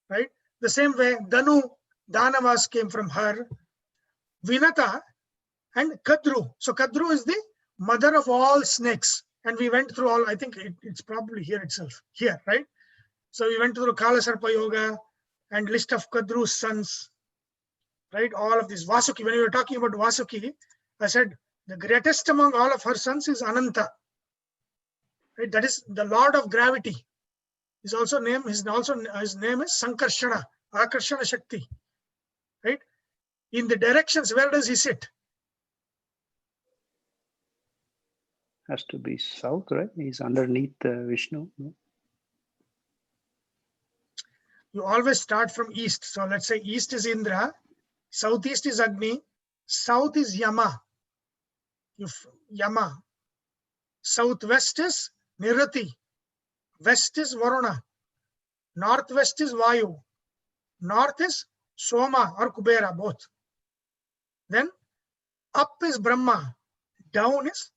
right? The same way, Danu, Danavas came from her. Vinata and Kadru. So Kadru is the mother of all snakes. And we went through all, I think it's probably here itself, here, right? So we went through Kala Sarpa Yoga and list of Kadru's sons, right? All of this. Vasuki, when we were talking about Vasuki, I said the greatest among all of her sons is Ananta. Right? That is the Lord of Gravity. His name is Sankarshana, Akarshana Shakti. Right? In the directions, where does he sit? Has to be south, right? He's underneath Vishnu. No? You always start from east. So let's say east is Indra, southeast is Agni, south is Yama. Yama. Southwest is Nirati. West is Varuna. Northwest is Vayu. North is Soma or Kubera, both. Then up is Brahma. Down is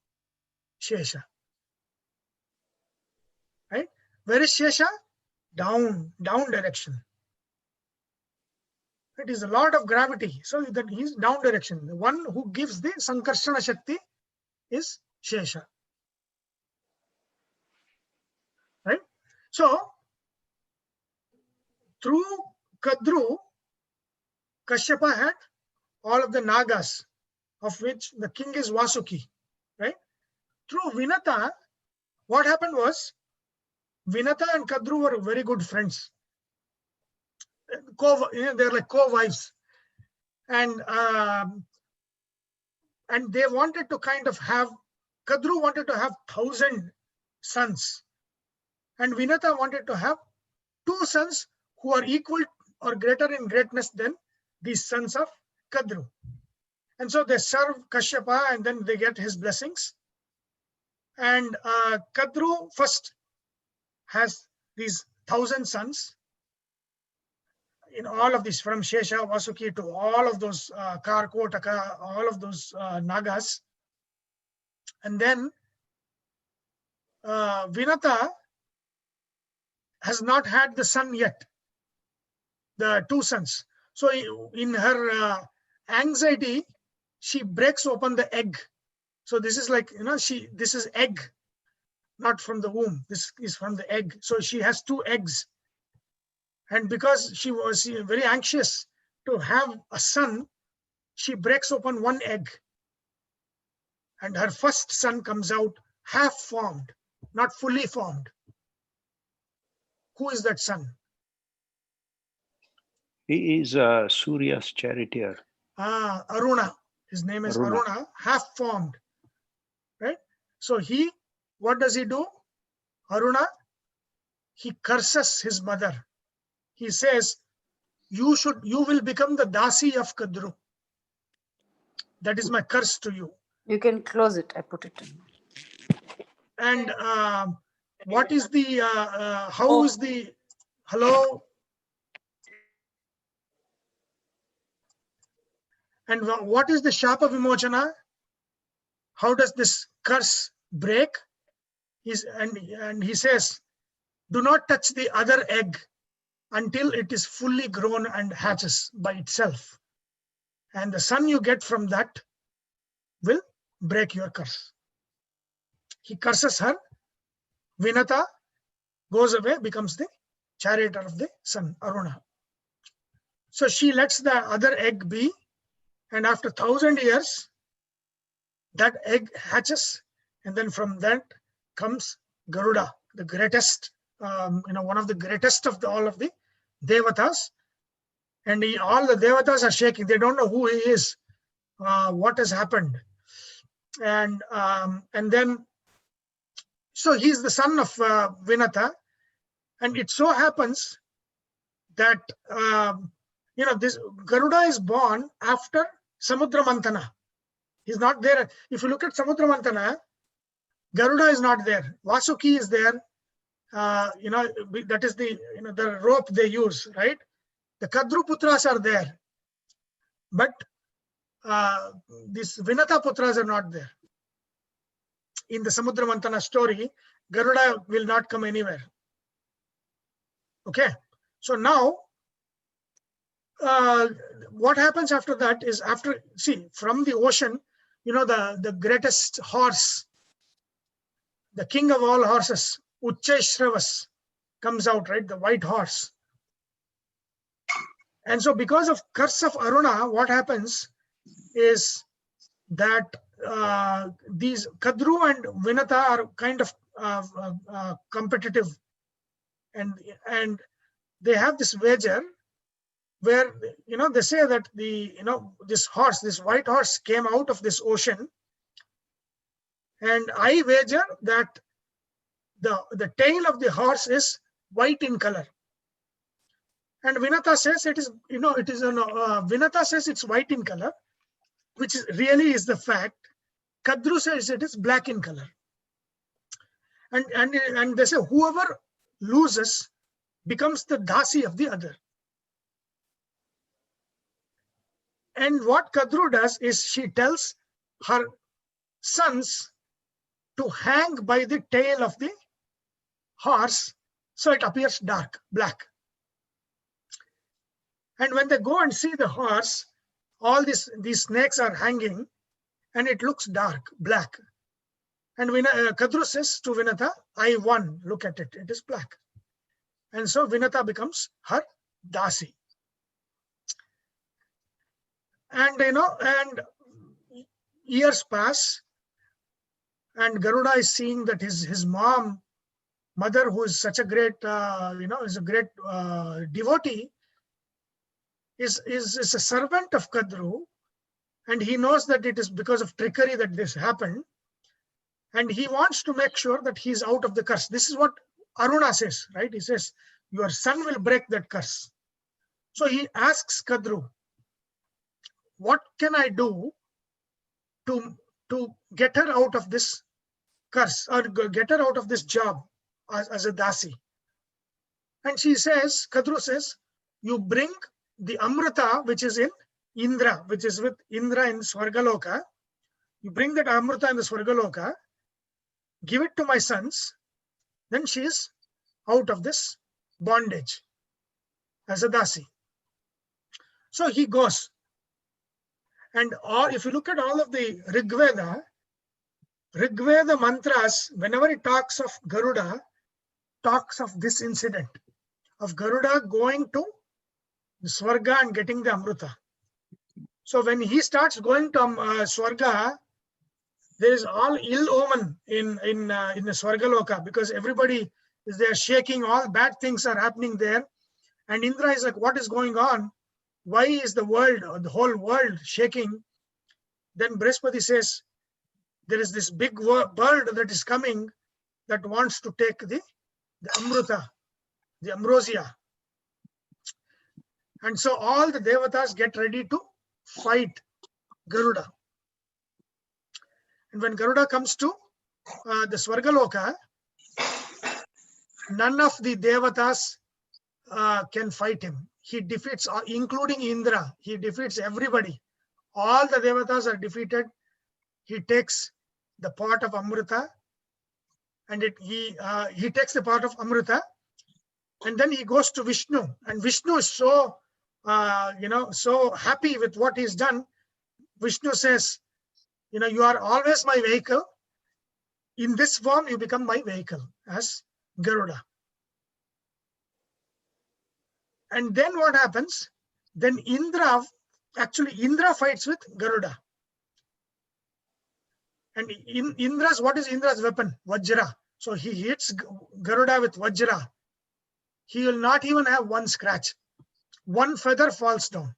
Shesha. Right? Where is Shesha? Down direction. It is a lot of gravity. So that he's down direction. The one who gives the Sankarshana Shakti is Shesha. Right? So through Kadru, Kashyapa had all of the Nagas, of which the king is Vasuki. Right? Through Vinata, what happened was Vinata and Kadru were very good friends. They're like co-wives. And they wanted to kind of have, Kadru wanted to have 1,000 sons. And Vinata wanted to have 2 sons who are equal or greater in greatness than these sons of Kadru. And so they serve Kashyapa and then they get his blessings. And Kadru first has these 1,000 sons in all of these, from Shesha, Vasuki to all of those Karkotaka, all of those Nagas. And then Vinata has not had the son yet, the 2 sons. So in her anxiety, she breaks open the egg. So this is like, this is egg, not from the womb. This is from the egg. So she has 2 eggs. And because she was very anxious to have a son, she breaks open 1 egg. And her first son comes out half formed, not fully formed. Who is that son? He is Surya's charioteer. Aruna. His name is Aruna, half formed. Right? So what does he do? Aruna, he curses his mother. He says, you will become the Dasi of Kadru. That is my curse to you. You can close it. I put it in. And what is the, how is the, hello? And what is the Shapa Vimochana? How does this curse break? And he says, do not touch the other egg until it is fully grown and hatches by itself. And the son you get from that will break your curse. He curses her. Vinata goes away, becomes the charioteer of the sun, Aruna. So she lets the other egg be, and after 1,000 years, that egg hatches, and then from that comes Garuda, the greatest, one of the greatest of all of the Devatas. And all the Devatas are shaking. They don't know who he is, what has happened. And then, so he's the son of Vinata. And it so happens that, this Garuda is born after Samudra Mantana. He's not there. If you look at Samudra Mantana, Garuda is not there. Vasuki is there. That is the rope they use, right? The Kadru Putras are there. But these Vinata Putras are not there. In the Samudra Mantana story, Garuda will not come anywhere. Okay. So now, what happens after that is from the ocean, the greatest horse, the king of all horses, Uchchaishravas, comes out, right? The white horse. And so because of curse of Aruna, what happens is that these Kadru and Vinata are kind of competitive. And they have this wager where, they say that this white horse came out of this ocean, and I wager that the tail of the horse is white in color. And Vinata says Vinata says it's white in color, which really is the fact. Kadru says it is black in color. And they say whoever loses becomes the dasi of the other. And what Kadru does is she tells her sons to hang by the tail of the horse so it appears dark, black. And when they go and see the horse, all these snakes are hanging and it looks dark, black. And Kadru says to Vinata, I won, look at it, it is black. And so Vinata becomes her dasi. And years pass, and Garuda is seeing that his mother, who is such a great, is a great devotee, is a servant of Kadru, and he knows that it is because of trickery that this happened, and he wants to make sure that he's out of the curse. This is what Aruna says, right? He says, your son will break that curse. So he asks Kadru, what can I do to get her out of this curse, or get her out of this job as a dasi? And Kadru says, you bring the Amrita, which is in Indra, which is with Indra in Swargaloka. You bring that Amrita in the Swargaloka, give it to my sons, then she is out of this bondage as a dasi. So he goes. And if you look at all of the Rigveda mantras, whenever it talks of Garuda, talks of this incident of Garuda going to the Swarga and getting the Amrita. So when he starts going to Swarga, there is all ill omen in the Swargaloka, because everybody is there shaking, all bad things are happening there. And Indra is like, what is going on? Why is the whole world shaking? Then Brihaspati says, there is this big bird that is coming that wants to take the Amrita, the ambrosia. And so all the Devatas get ready to fight Garuda. And when Garuda comes to the Swargaloka, none of the Devatas can fight him. He defeats, including Indra, he defeats everybody. all the devatas are defeated, he takes the pot of Amrita, and he takes the pot of Amrita, and then he goes to Vishnu, and Vishnu is so so happy with what he's done. Vishnu says, you are always my vehicle. In this form, you become my vehicle as Garuda. And then what happens? Then Indra fights with Garuda. And what is Indra's weapon? Vajra. So he hits Garuda with Vajra. He will not even have one scratch. One feather falls down.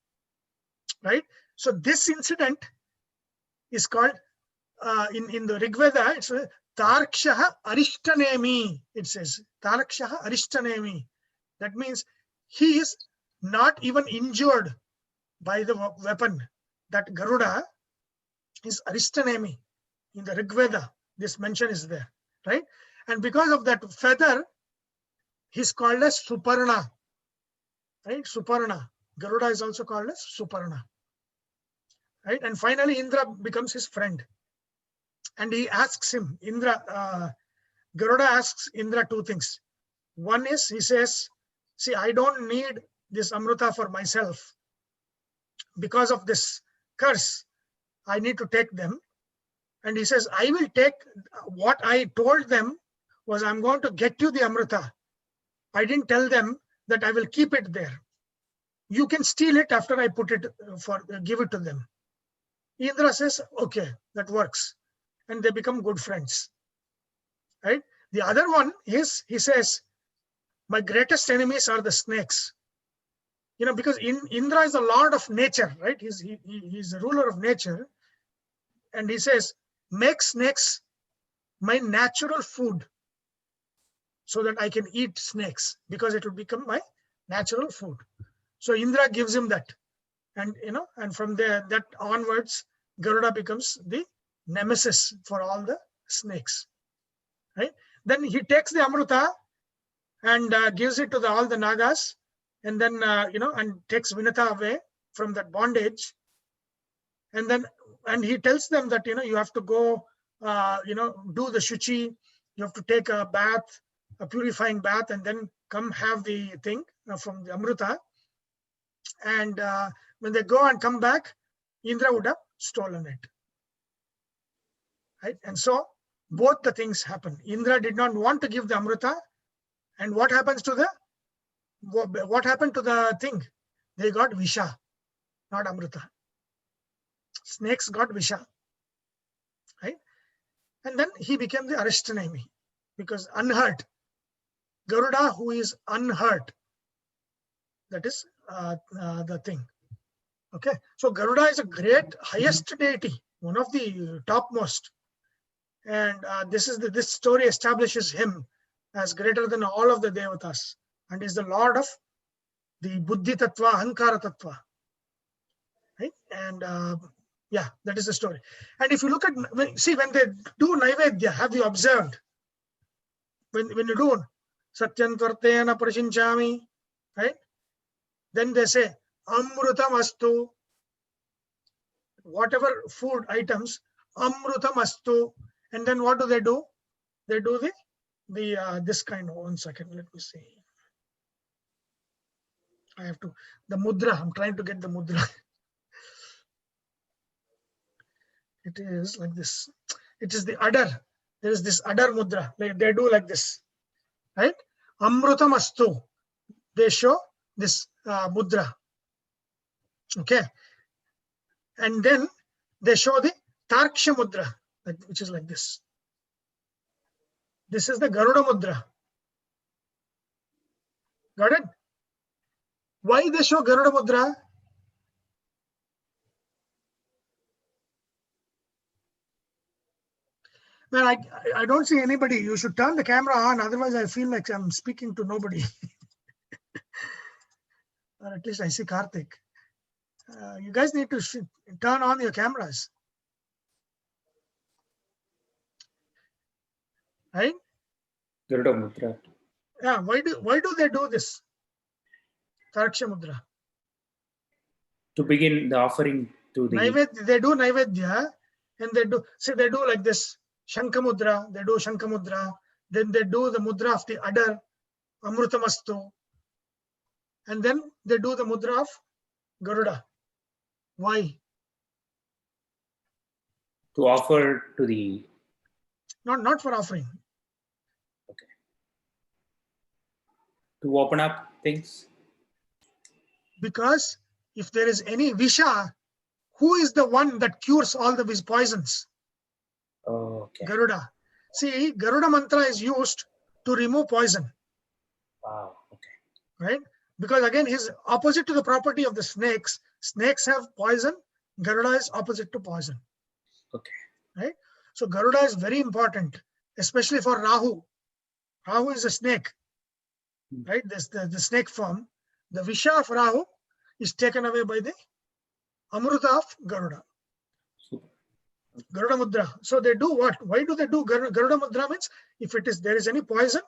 Right? So this incident is called, in the Rig Veda, it's Tarkshaha Arishtanemi. It says Tarkshaha Arishtanemi. That means he is not even injured by the weapon. That Garuda is Arishtanemi. In the Rig Veda, this mention is there, right? And because of that feather, he's called as Suparna, right? Suparna. Garuda is also called as Suparna, right? And finally, Indra becomes his friend. And he asks him, Garuda asks Indra two things. One is, he says, see, I don't need this Amrita for myself. Because of this curse, I need to take them. And he says, I will take what I told them was, I'm going to get you the Amrita. I didn't tell them that I will keep it there. You can steal it after I give it to them. Indra says, okay, that works. And they become good friends, right? The other one is, he says, my greatest enemies are the snakes. Because Indra is the lord of nature, right? He's the ruler of nature. And he says, make snakes my natural food so that I can eat snakes, because it will become my natural food. So Indra gives him that. And, and from there, that onwards, Garuda becomes the nemesis for all the snakes, right? Then he takes the Amrita and gives it to all the Nagas, and then, and takes Vinata away from that bondage. And he tells them that, you have to go, do the Shuchi, you have to take a bath, a purifying bath, and then come have the thing from the Amrita. And when they go and come back, Indra would have stolen it. Right? And so both the things happen. Indra did not want to give the Amrita. And what happens to what happened to the thing? They got Visha, not Amrita. Snakes got Visha. Right? And then he became the Arishtanemi, because unhurt. Garuda, who is unhurt. That is the thing. Okay. So Garuda is a great, highest deity, one of the topmost. And this story establishes him as greater than all of the devatas, and is the lord of the Buddhi Tattva, Ahankara Tattva. Right? And that is the story. And if you look at, when they do Naivedya, have you observed? When you do Satyantvartena Prashinchami, right? Then they say, Amrutam Astu. Whatever food items, Amrutam Astu. And then what do? They do this kind of, 1 second, let me see. I have to, the mudra, I'm trying to get the mudra. It is like this. It is the adar. There is this adar mudra. They do like this, right? Amrutam astu. They show this mudra. Okay. And then they show the Tarksha mudra, which is like this. This is the Garuda mudra. Got it? Why they show Garuda mudra? Man, I don't see anybody. You should turn the camera on, otherwise I feel like I'm speaking to nobody. Or at least I see Karthik. You guys need to turn on your cameras. Right? Garuda Mudra. Yeah, why do they do this? Taraksha Mudra. To begin the offering To the Naivedya, they do Naivedya, and they do like this Shankamudra, they do Shankamudra, then they do the mudra of the udder, Amrutamastu, and then they do the mudra of Garuda. Why? to offer to the Not for offering. to open up things. Because if there is any Visha, who is the one that cures all the poisons? Okay. Garuda. See, Garuda mantra is used to remove poison, Wow. Okay. right? Because again, he's opposite to the property of the snakes. Snakes have poison. Garuda is opposite to poison. Okay. Right? So Garuda is very important, especially for Rahu. Rahu is a snake, right? This the snake form. The Visha of Rahu is taken away by the Amruta of Garuda. Super. Garuda Mudra. So they do what? Why do they do Garuda Mudra? Means if there is any poison,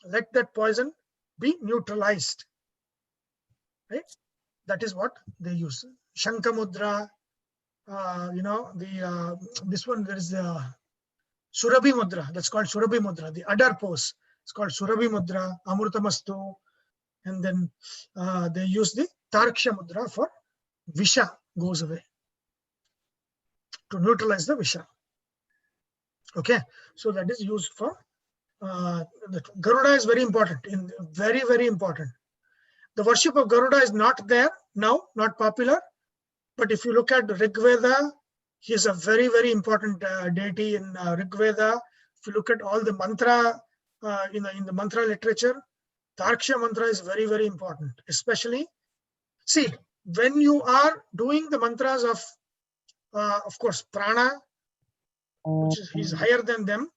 let that poison be neutralized. Right? That is what they use. Shanka Mudra. This one, there is the Surabhi Mudra. That's called Surabhi Mudra. The udder pose. It's called Surabhi Mudra, Amrutamastu. And then they use the Tarksha Mudra for Visha goes away, to neutralize the Visha. Okay, so that is used for the Garuda is very important, very, very important. The worship of Garuda is not there now, not popular. But if you look at Rig Veda, he is a very, very important deity in Rig Veda. If you look at all the mantra in the mantra literature, Tarksha mantra is very, very important. Especially, see, when you are doing the mantras of course, Prana, which is higher than them,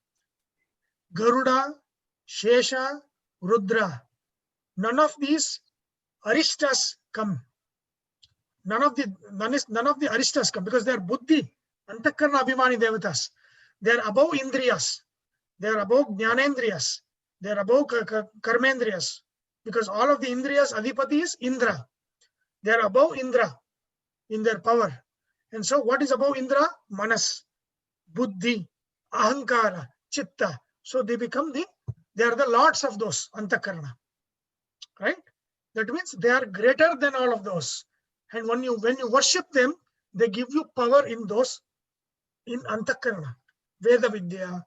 Garuda, Shesha, Rudra, none of these aristas come. None of the aristas come because they are buddhi, antakarna abhimani devatas. They are above indriyas. They are above jnanendriyas. They are above karmendriyas. Because all of the indriyas, adhipati is Indra. They are above Indra in their power. And so what is above Indra? Manas, buddhi, ahankara, chitta. So they are the lords of those antakarna. Right? That means they are greater than all of those. And when you worship them, they give you power in those, in Antakarana, Veda Vidya,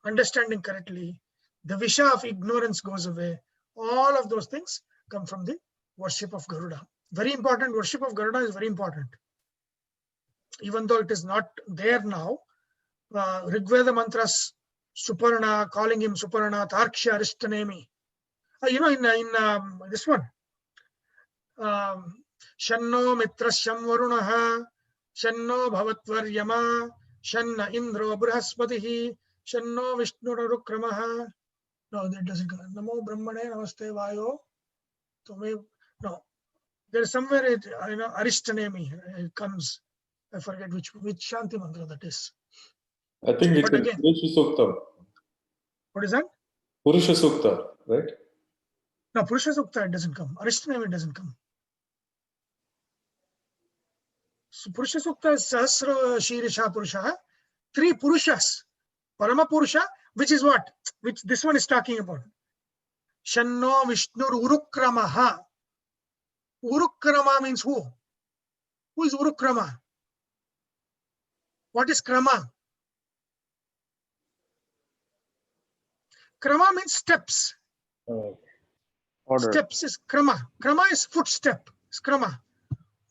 understanding correctly. The Visha of ignorance goes away. All of those things come from the worship of Garuda. Very important. Worship of Garuda is very important. Even though it is not there now, Rigveda mantras, Suparna, calling him Suparna, Tarksha, Arishtanemi. In this one, Shanno Mitrasham Varunaha, Shanno Bhavatvaryama, Shanna Indro Brihaspatihi, Shanno Vishnurukramaha. No, that doesn't come. Namo Brahmane Namaste Vayo. No, there is somewhere Arishtanemi it comes. I forget which Shanti mantra that is. I think it's But again, Purusha Sukta. what is that? Purusha Sukta, right? No, Purusha Sukta, it doesn't come. Arishtanemi doesn't come. So Purusha Sukta is Sahasra Shirisha Purusha. 3 Purushas. Parama Purusha, which is what? Which this one is talking about. Shanno Vishnur Urukramaha. Urukrama means who? Who is Urukrama? What is Krama? Krama means steps. Order. Steps is Krama. Krama is footstep. It's Krama.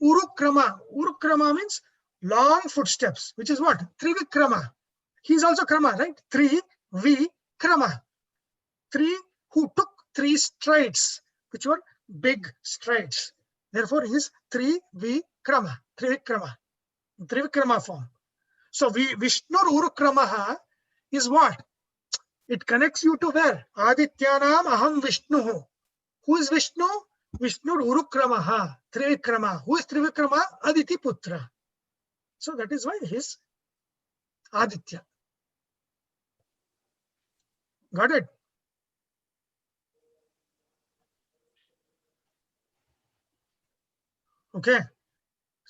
Urukrama. Urukrama means long footsteps, which is what? Trivikrama. He's also Krama, right? Trivikrama. 3 who took 3 strides, which were big strides. Therefore, he is Trivikrama. Trivikrama form. So Vishnu Urukramaha is what? It connects you to where? Adityanam Aham Vishnu. Who is Vishnu? Vishnu Urukramaha, Trivikrama. Who is Trivikrama? Aditi Putra. So that is why he is Aditya. Got it? Okay.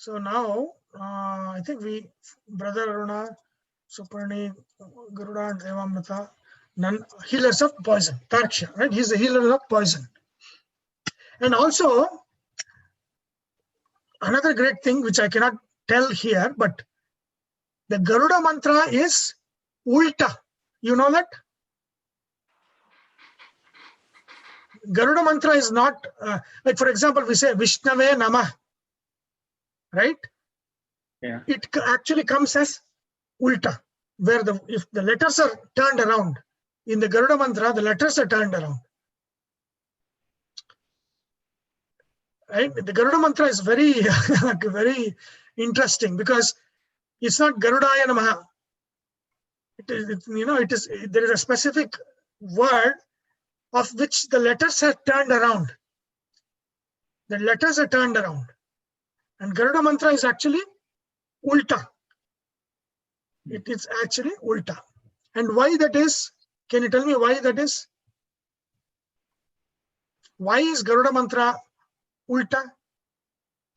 So now, I think Brother Aruna, Suparni, Garuda, and Devamrita, none healers of poison. Tarksha, right? He's the healer of poison. And also, another great thing which I cannot tell here, but the Garuda mantra is ulta. You know that? Garuda mantra is not, like for example, we say Vishnave Namah, right? Yeah. It actually comes as ulta, where if the letters are turned around, in the Garuda mantra, the letters are turned around. Right? The Garuda mantra is very, very interesting because it's not Garudaya Namaha. It is, there is a specific word of which the letters are turned around. The letters are turned around. And Garuda mantra is actually ulta. It is actually ulta. And why that is? Can you tell me why that is? Why is Garuda mantra ulta,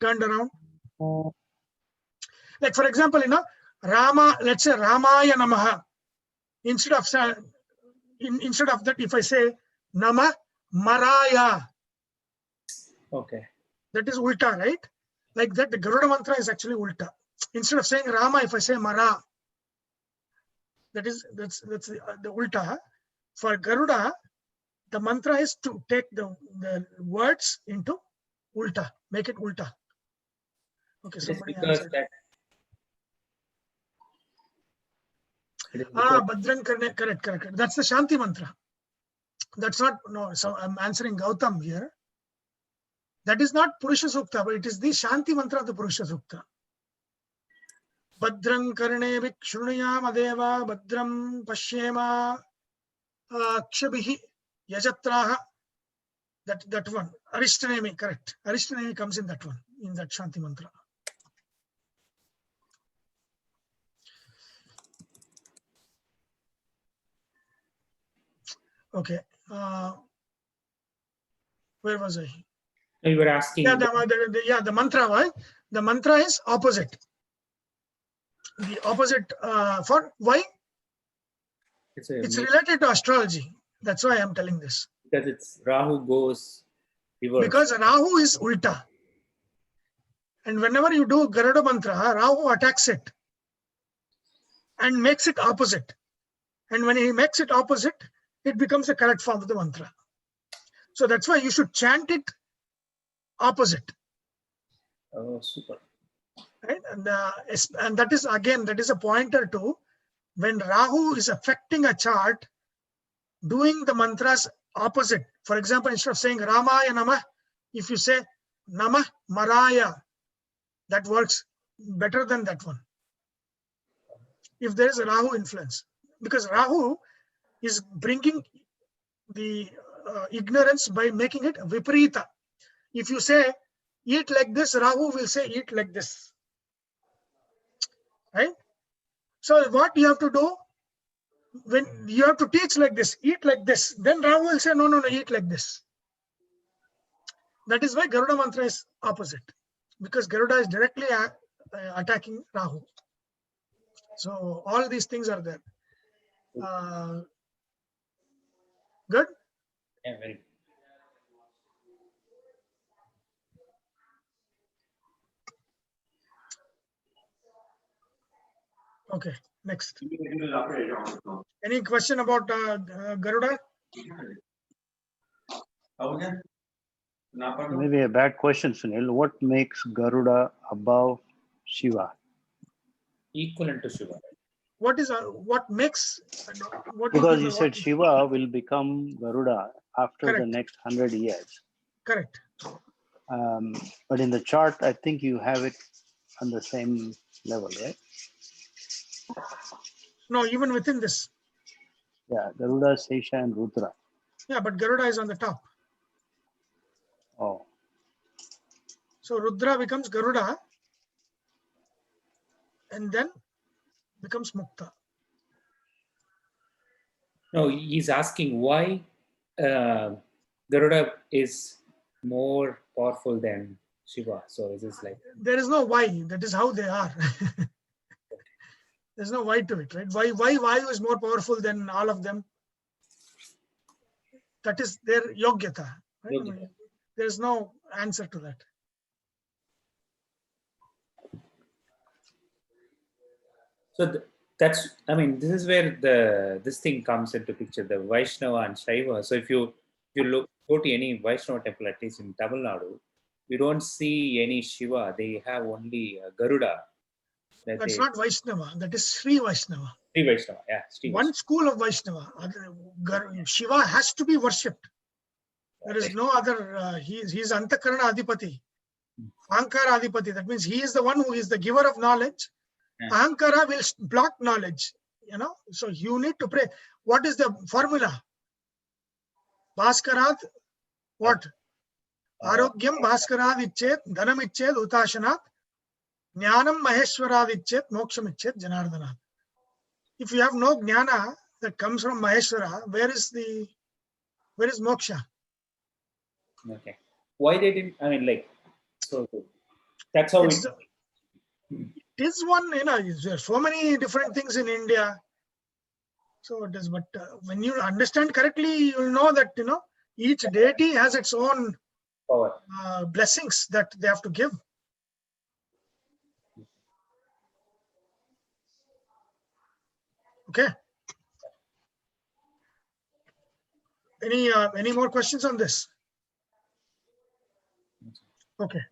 turned around? Like for example, Rama, let's say Ramaya Namaha. Instead of that, if I say Nama Maraya, Okay. that is ulta, right? Like that, the Garuda mantra is actually ulta. Instead of saying Rama, if I say Mara, that's the ulta. For Garuda, the mantra is to take the words into ulta, make it ulta. Okay, It is somebody because answered. that. It is because Bhadran Karne, correct. That's the Shanti mantra. That's not, no, so I'm answering Gautam here. That is not Purusha Sukta, but it is the Shanti mantra of the Purusha Sukta. Bhadran Karne Vikshunayam Adeva Bhadram Pashyema Kshabihi Yajatraha. That one. Arishtanemi, correct. Arishtanemi comes in that one, in that Shanti mantra. Okay. Where was I? you were asking. Yeah, the mantra, right? The mantra is opposite. The opposite for why? It's related to astrology. That's why I'm telling this. because it's Rahu goes reverse. Because Rahu is ulta. And whenever you do Garuda mantra, Rahu attacks it and makes it opposite. And when he makes it opposite, it becomes the correct form of the mantra. So that's why you should chant it opposite. Oh, super. Right? And that is, again, that is a pointer to when Rahu is affecting a chart, doing the mantras opposite. For example, instead of saying Ramaya Namah, if you say Namah Maraya, that works better than that one. If there is a Rahu influence, because Rahu is bringing the ignorance by making it Viparita. If you say eat like this, Rahu will say eat like this. Right? So what you have to do, when you have to teach like this, eat like this, then Rahu will say no, eat like this. That is why Garuda mantra is opposite, because Garuda is directly attacking Rahu. So all these things are there. Good? Yeah, very good. Okay, next. Any question about Garuda? Maybe a bad question, Sunil. What makes Garuda above Shiva? Equivalent to Shiva. What makes? Because you said Shiva will become Garuda after the Correct. next 100 years. Correct. But in the chart, I think you have it on the same level, right? No, even within this. Yeah, Garuda, Sesha, and Rudra. Yeah, but Garuda is on the top. Oh, So Rudra becomes Garuda and then becomes Mukta. No, he's asking why Garuda is more powerful than Shiva. So is this like There is no why. That is how they are. There's no why to it, right? Why Vayu is more powerful than all of them? That is their yogyata. Right? Yogyata. There is no answer to that. so? That's, I mean, this is where this thing comes into picture, the Vaishnava and Shaiva. So if you go to any Vaishnava temple, at least in Tamil Nadu, you don't see any Shiva. They have only Garuda. That's not Vaishnava. That is Sri Vaishnava. Sri Vaishnava. Yeah, Sri One Vaishnava. school of Vaishnava. Shiva has to be worshipped. There is no other. He's Antakarana Adipati, Ahankara Adipati. That means he is the one who is the giver of knowledge. Ahankara will block knowledge. So you need to pray. What is the formula? Bhaskarat, what? Arogyam Bhaskarat Ichet, Dhanam Ichet, Utashanat, Jnanam Maheshwarat Ichet, Moksham Ichet, Janardhanat. If you have no jnana that comes from Maheshwara, where is moksha? Okay. Why they didn't? I mean, like, so that's how It is one. There are so many different things in India. So it is. But when you understand correctly, you will know that each deity has its own power. Blessings that they have to give. Okay. Any more questions on this? Okay.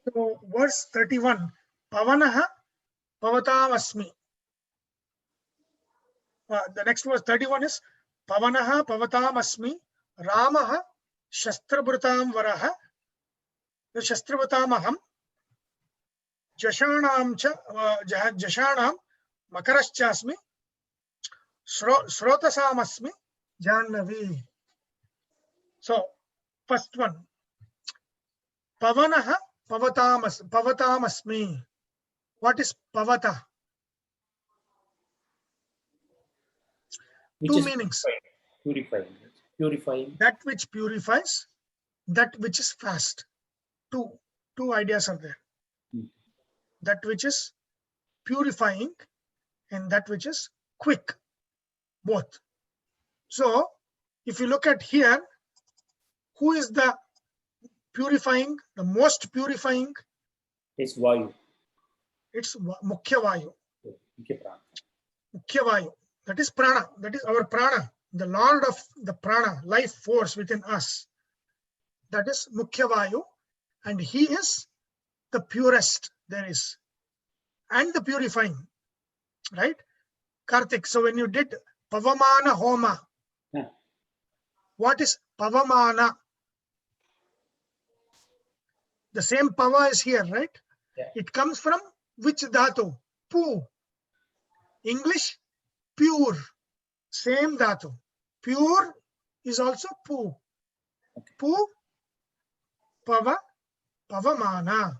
So verse 31, Pavanaha Pavatam Asmi. The next verse 31 is Pavanaha Pavatam Asmi, Ramaha Shastrabrutam Varaha, the Shastrabrutamaham, Jashanam Makaraschasmi, Srotasam Asmi, Jannavi. So first one, Pavanaha Pavatam Asmi. What is Pavata? Which Two is meanings. Purifying. That which purifies, that which is fast. Two ideas are there. That which is purifying and that which is quick. Both. So if you look at here, who is the purifying, the most purifying? It's Vayu. It's Mukhya Vayu. Mukhya Vayu. That is prana. That is our prana, the Lord of the prana, life force within us. That is Mukhya Vayu, and he is the purest there is, and the purifying, right? Karthik, so when you did Pavamana Homa, what is Pavamana? The same Pava is here, right? Yeah. It comes from which dhatu? Pu. English, pure. Same dhatu. Pure is also Pu. Pu, Pava, Pavamana.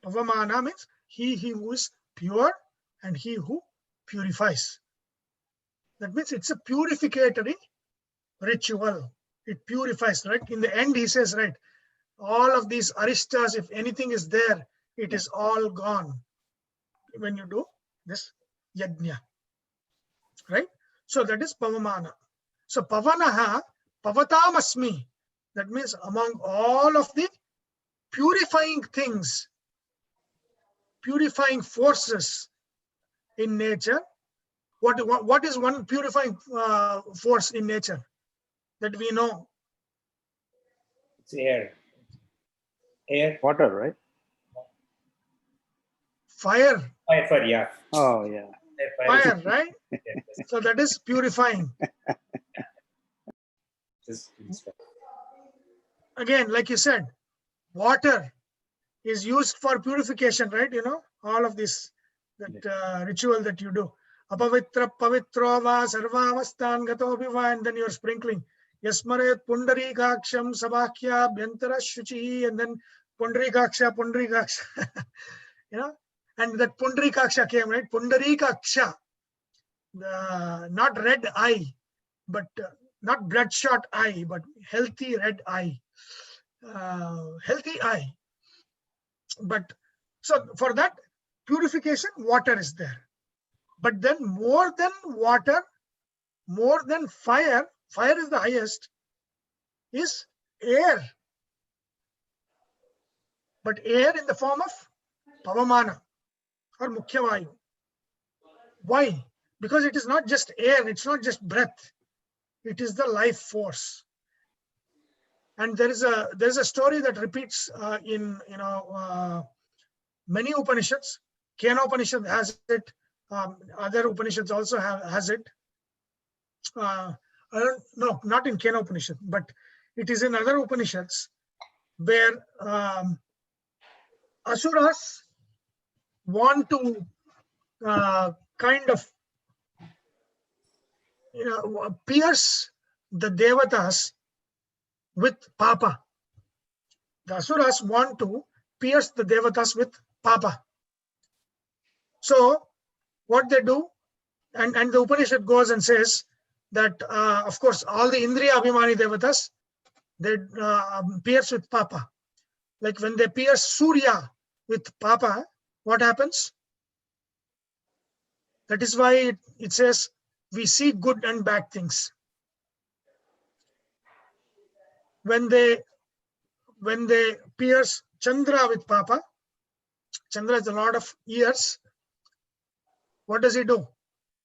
Pavamana means he who is pure and he who purifies. That means it's a purificatory ritual. It purifies, right? In the end, he says, right, all of these aristas, if anything is there, it is all gone when you do this yajna, right? So that is Pavamana. So Pavanaha, Pavatamasmi. That means among all of the purifying things, purifying forces in nature, what is one purifying force in nature that we know? It's air. Water, right? Fire. Fire, yeah. Oh, yeah. Fire, right? So that is purifying. Again, like you said, water is used for purification, right? All of this, that ritual that you do. Apavitra pavitro va sarvavastan gato biva, and then you're sprinkling. Yasmaret pundarikaksham sabakya bhyantara shuchi, and then pundarikaksha. And that pundarikaksha came, right? Pundarikaksha, not red eye, but not bloodshot eye, but healthy red eye. healthy eye. But so for that purification, water is there. But then more than water, more than fire, fire is the highest, is air. But air in the form of pavamana or mukhya vayu. Why? Because it is not just air, it's not just breath. It is the life force. And there is a story that repeats in many Upanishads. Kena Upanishad has it. Other Upanishads also has it. I don't know, not in Kena Upanishad, but it is in other Upanishads where Asuras want to kind of pierce the Devatas with papa. The Asuras want to pierce the Devatas with papa. So what they do, and the Upanishad goes and says that of course all the Indriya Abhimani Devatas, they pierce with papa. Like when they pierce Surya with papa, what happens? That is why it says we see good and bad things. When they pierce Chandra with papa, Chandra is a lot of ears. What does he do?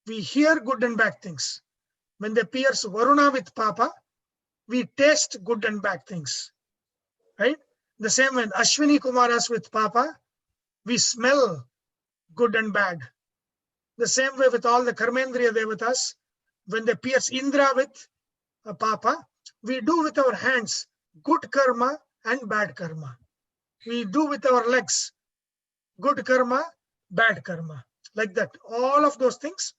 We hear good and bad things. When they pierce Varuna with papa, we taste good and bad things. Right? The same when Ashwini Kumaras with papa, we smell good and bad. The same way with all the Karmendriya Devatas, when they pierce Indra with papa, we do with our hands good karma and bad karma. We do with our legs good karma, bad karma. Like that. All of those things.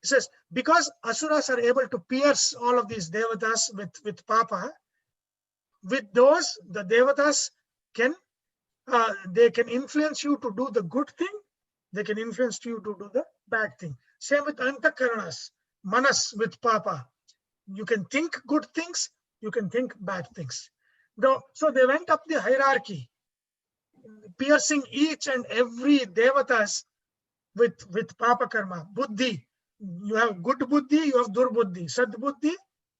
It says, because Asuras are able to pierce all of these Devatas with papa, with those, the Devatas can influence you to do the good thing. They can influence you to do the bad thing. Same with Antakaranas, Manas with papa. You can think good things, you can think bad things. So they went up the hierarchy, piercing each and every Devatas with papa karma. Buddhi. You have good buddhi, you have durbuddhi, sad buddhi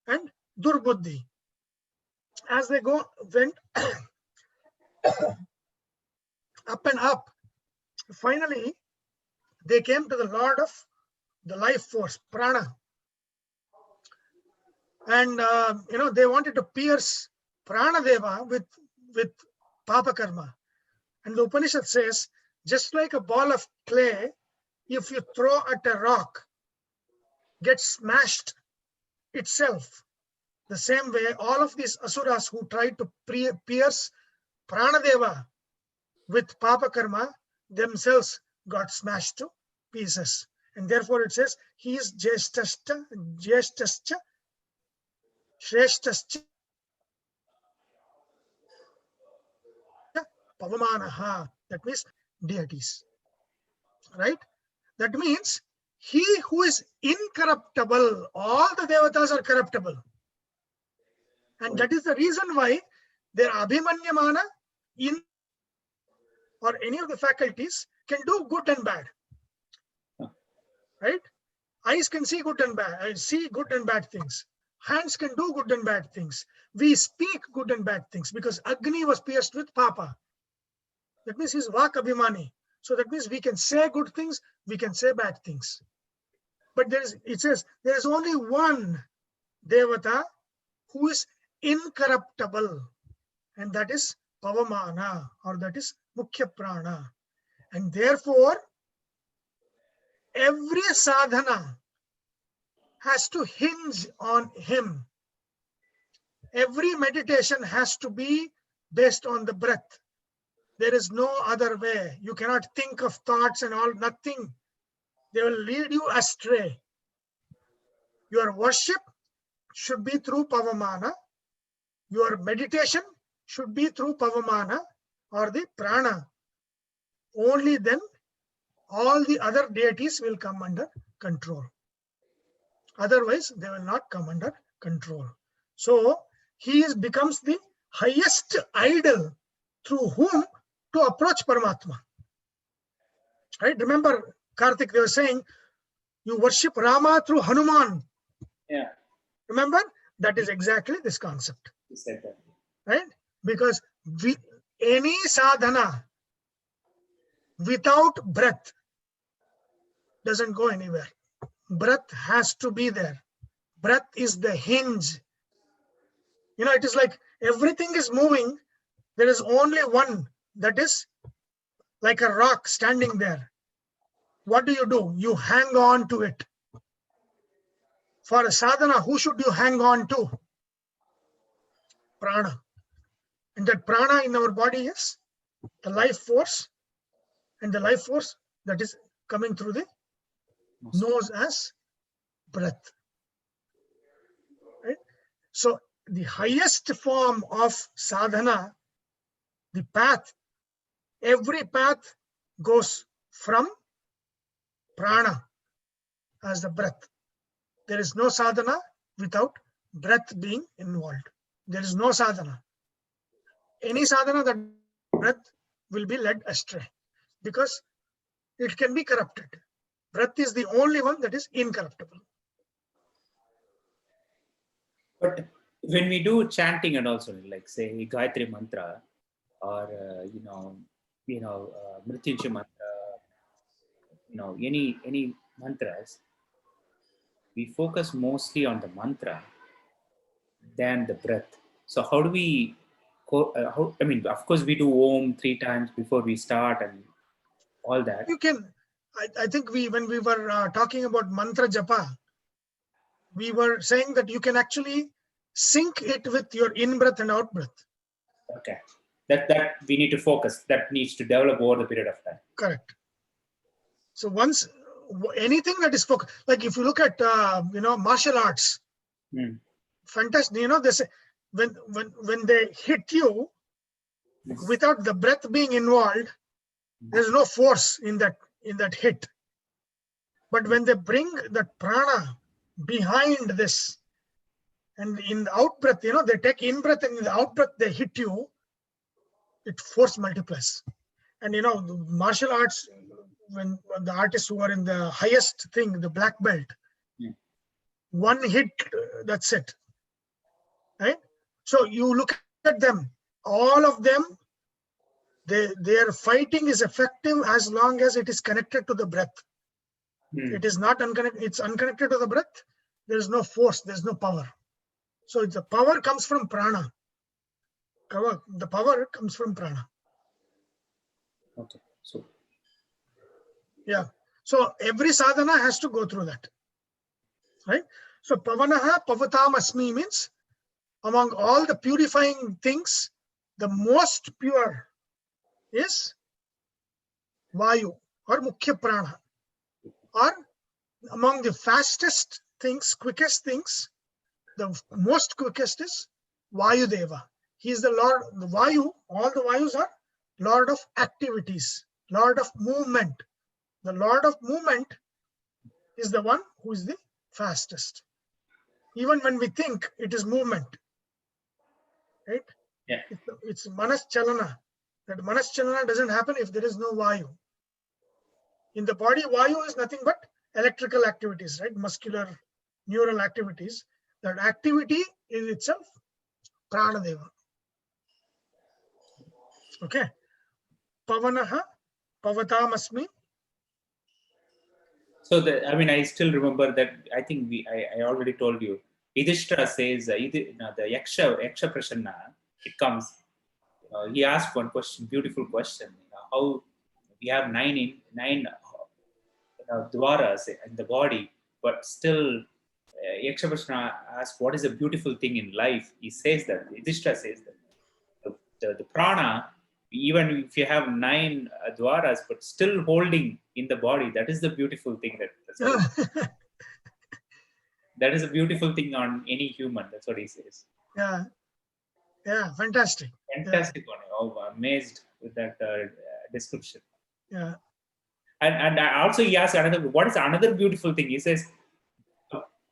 and durbuddhi. As they went up and up, finally they came to the Lord of the life force, prana. And they wanted to pierce Prana Deva with papa karma. And the Upanishad says, just like a ball of clay, if you throw at a rock, gets smashed itself. The same way, all of these Asuras who tried to pierce Pranadeva with Papa Karma themselves got smashed to pieces. And therefore it says, he is Jeshtascha, Shreshtascha, Pavamanaha. That means deities. Right? That means he who is incorruptible, all the Devatas are corruptible. And that is the reason why their Abhimanyamana in or any of the faculties can do good and bad. Right? Eyes can see good and bad, see good and bad things. Hands can do good and bad things. We speak good and bad things because Agni was pierced with Papa. That means he's Vak Abhimani. So that means we can say good things, we can say bad things. But it says there is only one Devata who is incorruptible, and that is Pavamana, or that is Mukhya Prana. And therefore, every sadhana has to hinge on him. Every meditation has to be based on the breath. There is no other way. You cannot think of thoughts and all, nothing. They will lead you astray. Your worship should be through Pavamana. Your meditation should be through Pavamana or the Prana. Only then all the other deities will come under control. Otherwise, they will not come under control. So he becomes the highest idol through whom to approach Paramatma. Right? Remember, Karthik, they were saying, you worship Rama through Hanuman. Yeah, Remember? That is exactly this concept. he said that. Right? Because any sadhana without breath doesn't go anywhere. Breath has to be there. Breath is the hinge. It is like everything is moving. There is only one that is like a rock standing there. What do? You hang on to it. For a sadhana, who should you hang on to? Prana. And that prana in our body is the life force, and the life force that is coming through the nose as breath. Right? So the highest form of sadhana, the path, every path goes from prana as the breath. There is no sadhana without breath being involved. There is no sadhana. Any sadhana that breath will be led astray because it can be corrupted. Breath is the only one that is incorruptible. But when we do chanting and also like say Gayatri mantra or Mrityunjay mantra, any mantras, we focus mostly on the mantra than the breath. So how do we? Of course, we do Om 3 times before we start and all that. You can. I think when we were talking about mantra japa, we were saying that you can actually sync it with your in-breath and out-breath. Okay. That we need to focus. That needs to develop over the period of time. Correct. So once anything that is focused, like if you look at martial arts, fantastic. They say when they hit you without the breath being involved, there's no force in that hit. But when they bring that prana behind this, and in the out breath, they take in breath, and in the out breath they hit you, it force multiplies. And the martial arts, when the artists who are in the highest thing, the black belt, one hit, that's it. Right? So you look at them, all of them, their fighting is effective as long as it is connected to the breath. It is not unconnected. It's unconnected to the breath. There is no force. There's no power. So the power comes from prana. The power comes from prana. Okay. So yeah. So every sadhana has to go through that. Right? So pavanaha pavatam asmi means among all the purifying things, the most pure is vayu or mukhya prana. Or among the fastest things, quickest things, the most quickest is Vayu Deva. He is the Lord, the Vayu, all the Vayus are Lord of activities, Lord of movement. The Lord of movement is the one who is the fastest. Even when we think it is movement, right? Yeah. It's Manas Chalana. That Manas Chalana doesn't happen if there is no Vayu. In the body, Vayu is nothing but electrical activities, right? Muscular, neural activities. That activity is itself Pranadeva. Okay. Pavanaha, Pavatam-asmi. So I still remember that. I think I already told you. Yudhishthira says, the Yaksha Prasanna, it comes. He asked one question, beautiful question. How we have nine dwaras in the body, but still Yaksha Prasanna asks, what is a beautiful thing in life? He says that, Yudhishthira says that the prana, even if you have 9 dwaras, but still holding in the body, that is the beautiful thing. That is a beautiful thing on any human. That's what he says. Yeah. Yeah, fantastic. Fantastic one. Oh, amazed with that description. Yeah. And also he asked what is another beautiful thing? He says,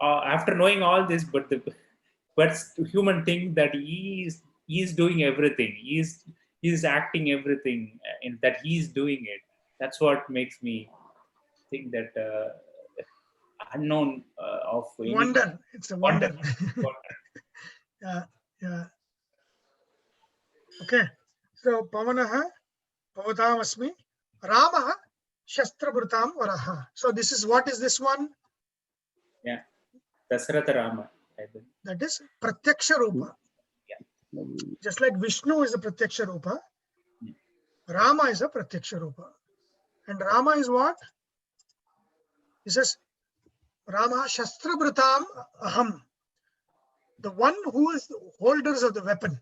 after knowing all this, but human thing that he he's doing everything. He's acting everything in that he's doing it. That's what makes me think that unknown of any Wonder. It's a wonder. wonder. Yeah, yeah. Okay. So Pavanaha, Pavatam Asmi, Ramaha, Shastrabhrutam Varaha. So this is, what is this one? Yeah, Dasratha Rama. I believe. That is Pratyaksha Rupa. Just like Vishnu is a Pratyaksha Rupa, Rama is a Pratyaksha Rupa. And Rama is what? He says, Rama Shastrabhrutam Aham. The one who is the holders of the weapon.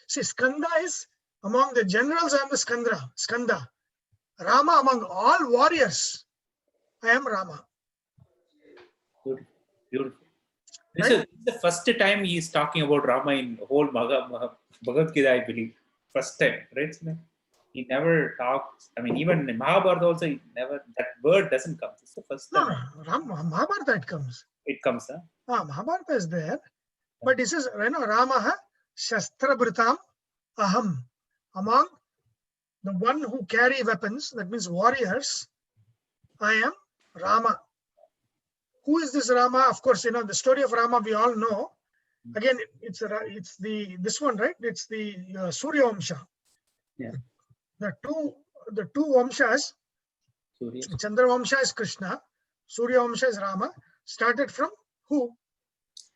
See, Skanda is among the generals, I am the Skanda. Rama among all warriors, I am Rama. Beautiful. Beautiful. Right? This is the first time he is talking about Rama in whole Bhagavad Gita, I believe. First time, right? He never talks. I mean, even in Mahabharata also, he never, that word doesn't come. It's the first No, time. Mahabharata it comes. It comes, huh? Mahabharata is there. But this is, Ramaha Shastrabhrutam Aham. Among the one who carry weapons, that means warriors, I am Rama. Who is this Rama? Of course, the story of Rama we all know. Again, it's this one, right? It's the Surya Vamsha. Yeah. The two Vamshas, Surya. Chandra Vamsha is Krishna, Surya Vamsha is Rama. Started from who?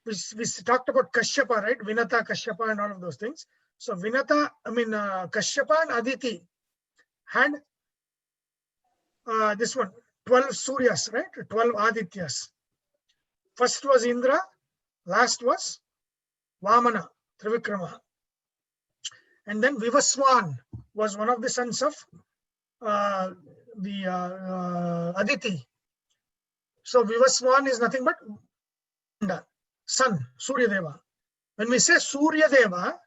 We talked about Kashyapa, right? Vinata, Kashyapa, and all of those things. So Kashyapa and Aditi had this one, 12 Suryas, right? 12 Adityas. First was Indra, last was Vamana, Trivikrama. And then Vivaswan was one of the sons of Aditi. So Vivaswan is nothing but sun, Surya Deva. When we say Surya Deva,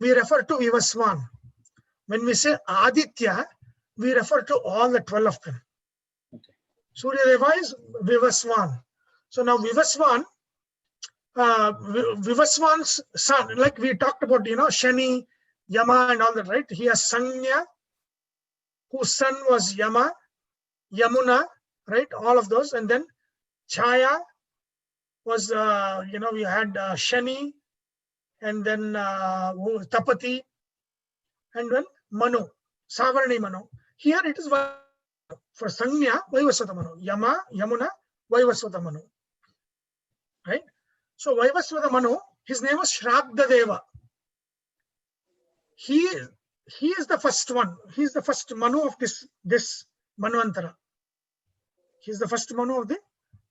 we refer to Vivaswan. When we say Aditya, we refer to all the 12 of them. Okay. Surya Deva is Vivaswan. So now Vivaswan, Vivaswan's son, like we talked about, Shani, Yama and all that, right? He has Sanya, whose son was Yama, Yamuna, right? All of those. And then Chaya was, we had Shani, and then Tapati, and then Manu, Savarni Manu. Here it is for Sanya, Vaivasvata Manu. Yama, Yamuna, Vaivasvata Manu. Right? So Vaivasvata Manu, his name was Shraddha Deva. He is the first one. He is the first Manu of this Manvantara. He is the first Manu of the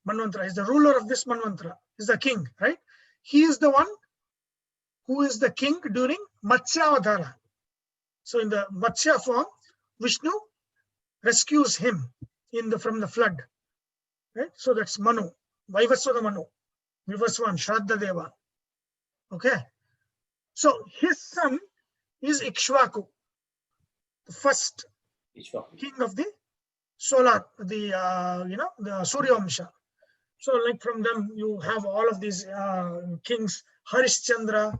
Manvantara. He is the ruler of this Manvantara. He is the king, right? He is the one who is the king during Matsya-avadhara. So in the Matsya form, Vishnu rescues him from the flood. Right? So that's Manu, Vaivasvata Manu, Vivaswan, Shraddha Deva. Okay. So his son is Ikshvaku, the first king of the solar, the Surya Vamsha. So like from them, you have all of these kings, Harishchandra,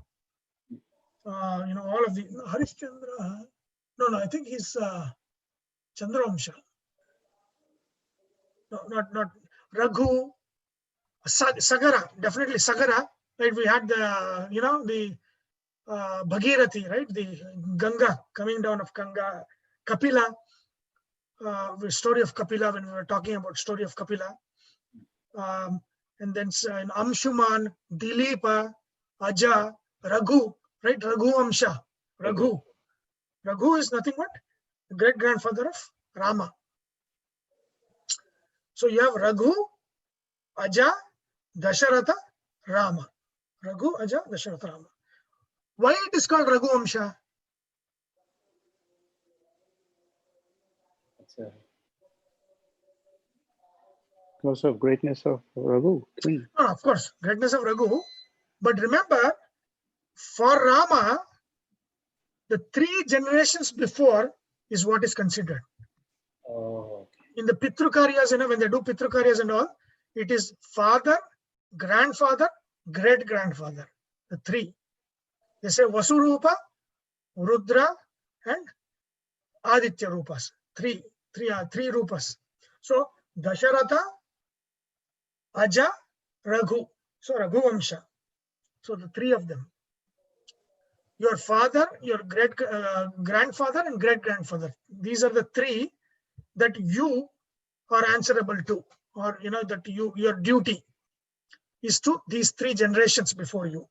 all of the Harishchandra. No, I think he's Chandra Vamsha. No, not Raghu, Sagara, definitely Sagara. Right, we had the Bhagirathi, right? The Ganga coming down of Ganga, Kapila, the story of Kapila when we were talking about story of Kapila, and then Amshuman, Dilipa, Aja, Raghu, right? Raghu Amsha, Raghu. Raghu is nothing but the great grandfather of Rama. So you have Raghu, Aja, Dasharatha, Rama. Raghu, Aja, Dasharatha, Rama. Why it is called Raghu Amsha? Because of greatness of Raghu. King. No, of course, greatness of Raghu. But remember, for Rama, the 3 generations before is what is considered. Oh, okay. In the Pitrukaryas, when they do Pitrukaryas and all, it is father, grandfather, great grandfather, the 3. They say Vasurupa, Rudra, and Aditya Rupas. Three Rupas. So Dasharatha, Aja, Raghu. So Raghu Vamsha. So the three of them. Your father, your grandfather, and great grandfather. These are the three that you are answerable to, or that your duty is to these three generations before you.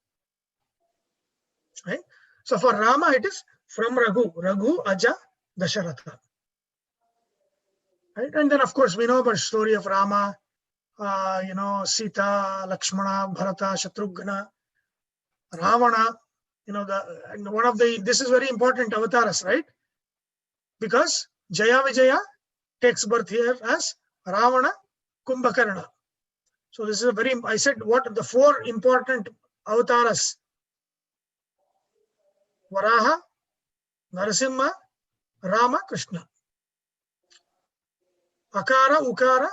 Right? So for Rama, it is from Raghu, Aja, Dasharatha. Right? And then of course we know about the story of Rama, Sita, Lakshmana, Bharata, Shatrughna, Ravana. This is very important avatars, right? Because Jaya Vijaya takes birth here as Ravana, Kumbhakarna. So this is I said what the four important avatars: Varaha, Narasimha, Rama, Krishna. Akara, Ukara,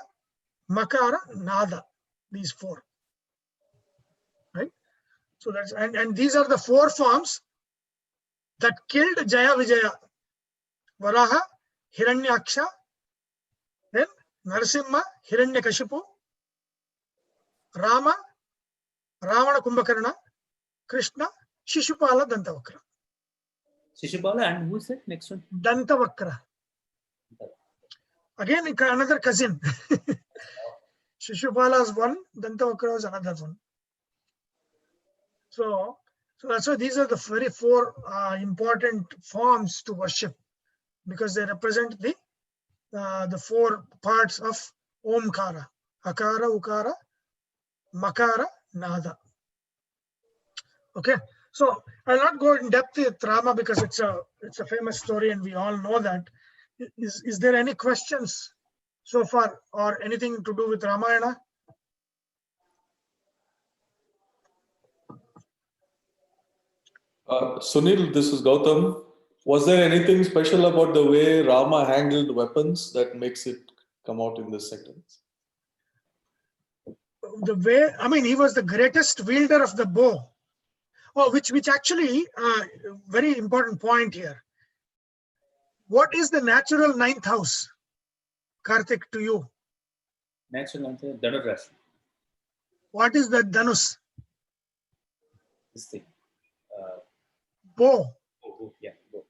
Makara, Nada. These four. Right? So that's and these are the four forms that killed Jaya Vijaya. Varaha, Hiranyaksha, then Narasimha, Hiranyakashipu, Rama, Ravana Kumbhakarna, Krishna, Shishupala, Dantavakra. Shishupala, and who is it? Next one? Dantavakra. Again, another cousin. Shishupala is one, Dantavakra is another one. So that's why these are the very four important forms to worship, because they represent the four parts of Omkara: Akara, Ukara, Makara, Nada. Okay, so I'll not go in depth with Rama because it's a famous story and we all know that. Is there any questions so far or anything to do with Ramayana? Sunil, this is Gautam. Was there anything special about the way Rama handled weapons that makes it come out in this sentence? The way, he was the greatest wielder of the bow. Oh, which actually, very important point here. What is the natural ninth house, Karthik, to you? Natural ninth house, Dhanurashra. What is the Dhanus? This thing. Bow. Oh, yeah, bow.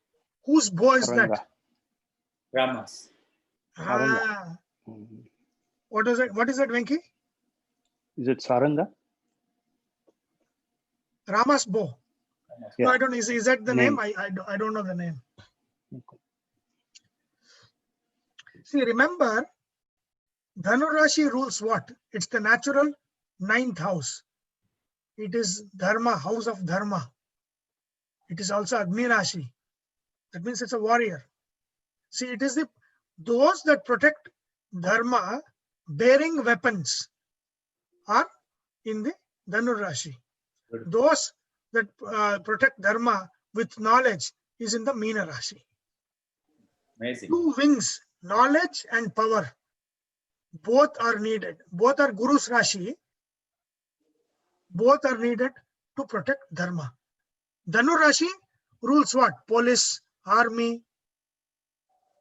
Whose bow is Saranga. that? Ramas. Saranga. What is it? What is that, Venki? Is it Saranga? Rama's bow. Yeah. No, I don't know. Is that the name? Name. I don't know the name. See, remember, Dhanurashi rules what? It's the natural ninth house. It is Dharma, house of Dharma. It is also Agni Rashi. That means it's a warrior. See, it is those that protect Dharma bearing weapons are in the Dhanurashi. Those that protect Dharma with knowledge is in the Meena Rashi. Amazing. Two wings, knowledge and power. Both are needed. Both are Guru's Rashi. Both are needed to protect Dharma. Dhanu Rashi rules what? Police, army,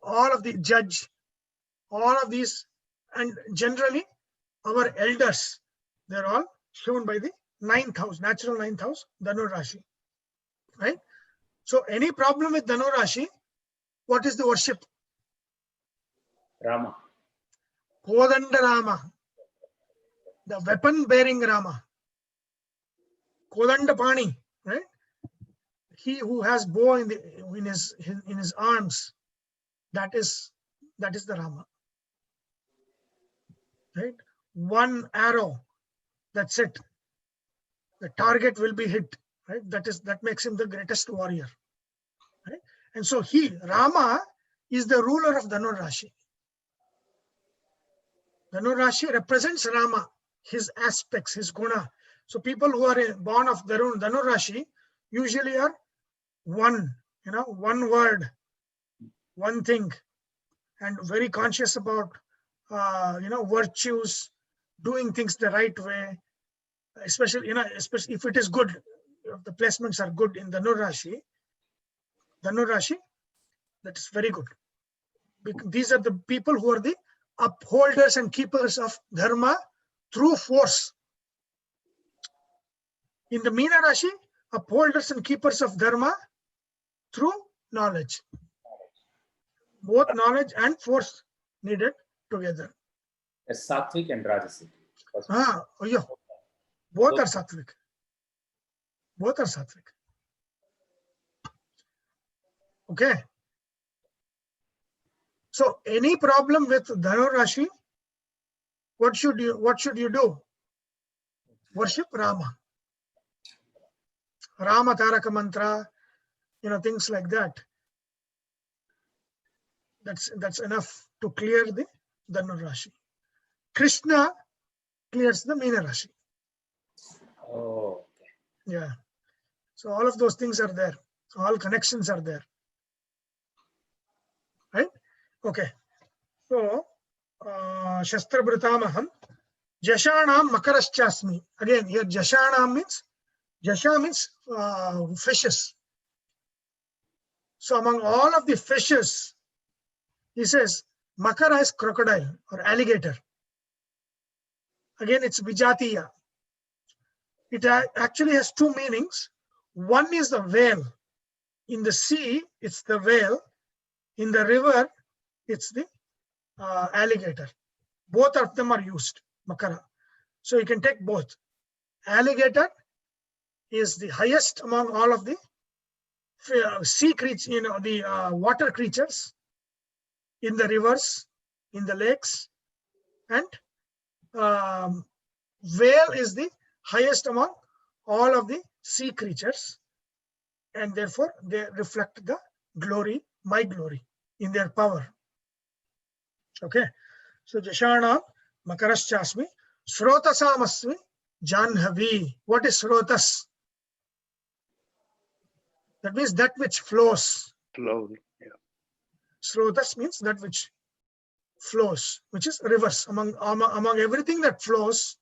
all of the judge, all of these, and generally our elders, they're all shown by the ninth house, natural ninth house, Dhanu Rashi. Right? So any problem with Dhanu Rashi, what is the worship? Rama. Kodanda Rama, the weapon bearing Rama. Kodanda Pani, right? He who has bow in his arms, that is the Rama. Right? One arrow, that's it. The target will be hit. Right? That makes him the greatest warrior. Right? And so Rama is the ruler of Dhanu Rashi. Dhanu Rashi represents Rama, his aspects, his guna. So people who are born of Dhanu Rashi usually are one word, one thing, and very conscious about virtues, doing things the right way, especially if it is good, the placements are good in Dhanu Rashi, that is very good. These are the people who are the upholders and keepers of dharma through force. In the Meena Rashi, upholders and keepers of dharma through knowledge. Both knowledge and force needed together. As Sattvic and Rajasic. Yeah. Both are sattvic. Both are sattvic. Okay. So any problem with Dhanu Rashi, what should you do? Worship Rama. Rama Taraka Mantra, things like that. That's enough to clear the Dhanu Rashi. Krishna clears the Meena Rashi. Oh, okay. Yeah. So all of those things are there. All connections are there. Right? Okay. So, Shastra Bhritamaham, Jashanam Makaraschasmi. Again, here Jashanam means fishes. So among all of the fishes, he says, Makara is crocodile or alligator. Again, it's Vijatiya. It actually has two meanings. One is the whale. In the sea, it's the whale. In the river, it's the alligator. Both of them are used, Makara. So you can take both. Alligator is the highest among all of the sea creatures, the water creatures in the rivers, in the lakes, and whale is the highest among all of the sea creatures, and therefore they reflect the glory, my glory, in their power. Okay, so Jashanam Makaraschasmi, Srotasamasmi Janhavi. What is Srotas? That means that which flows. Flow. Yeah. Srotas means that which flows, which is rivers. Among everything that flows,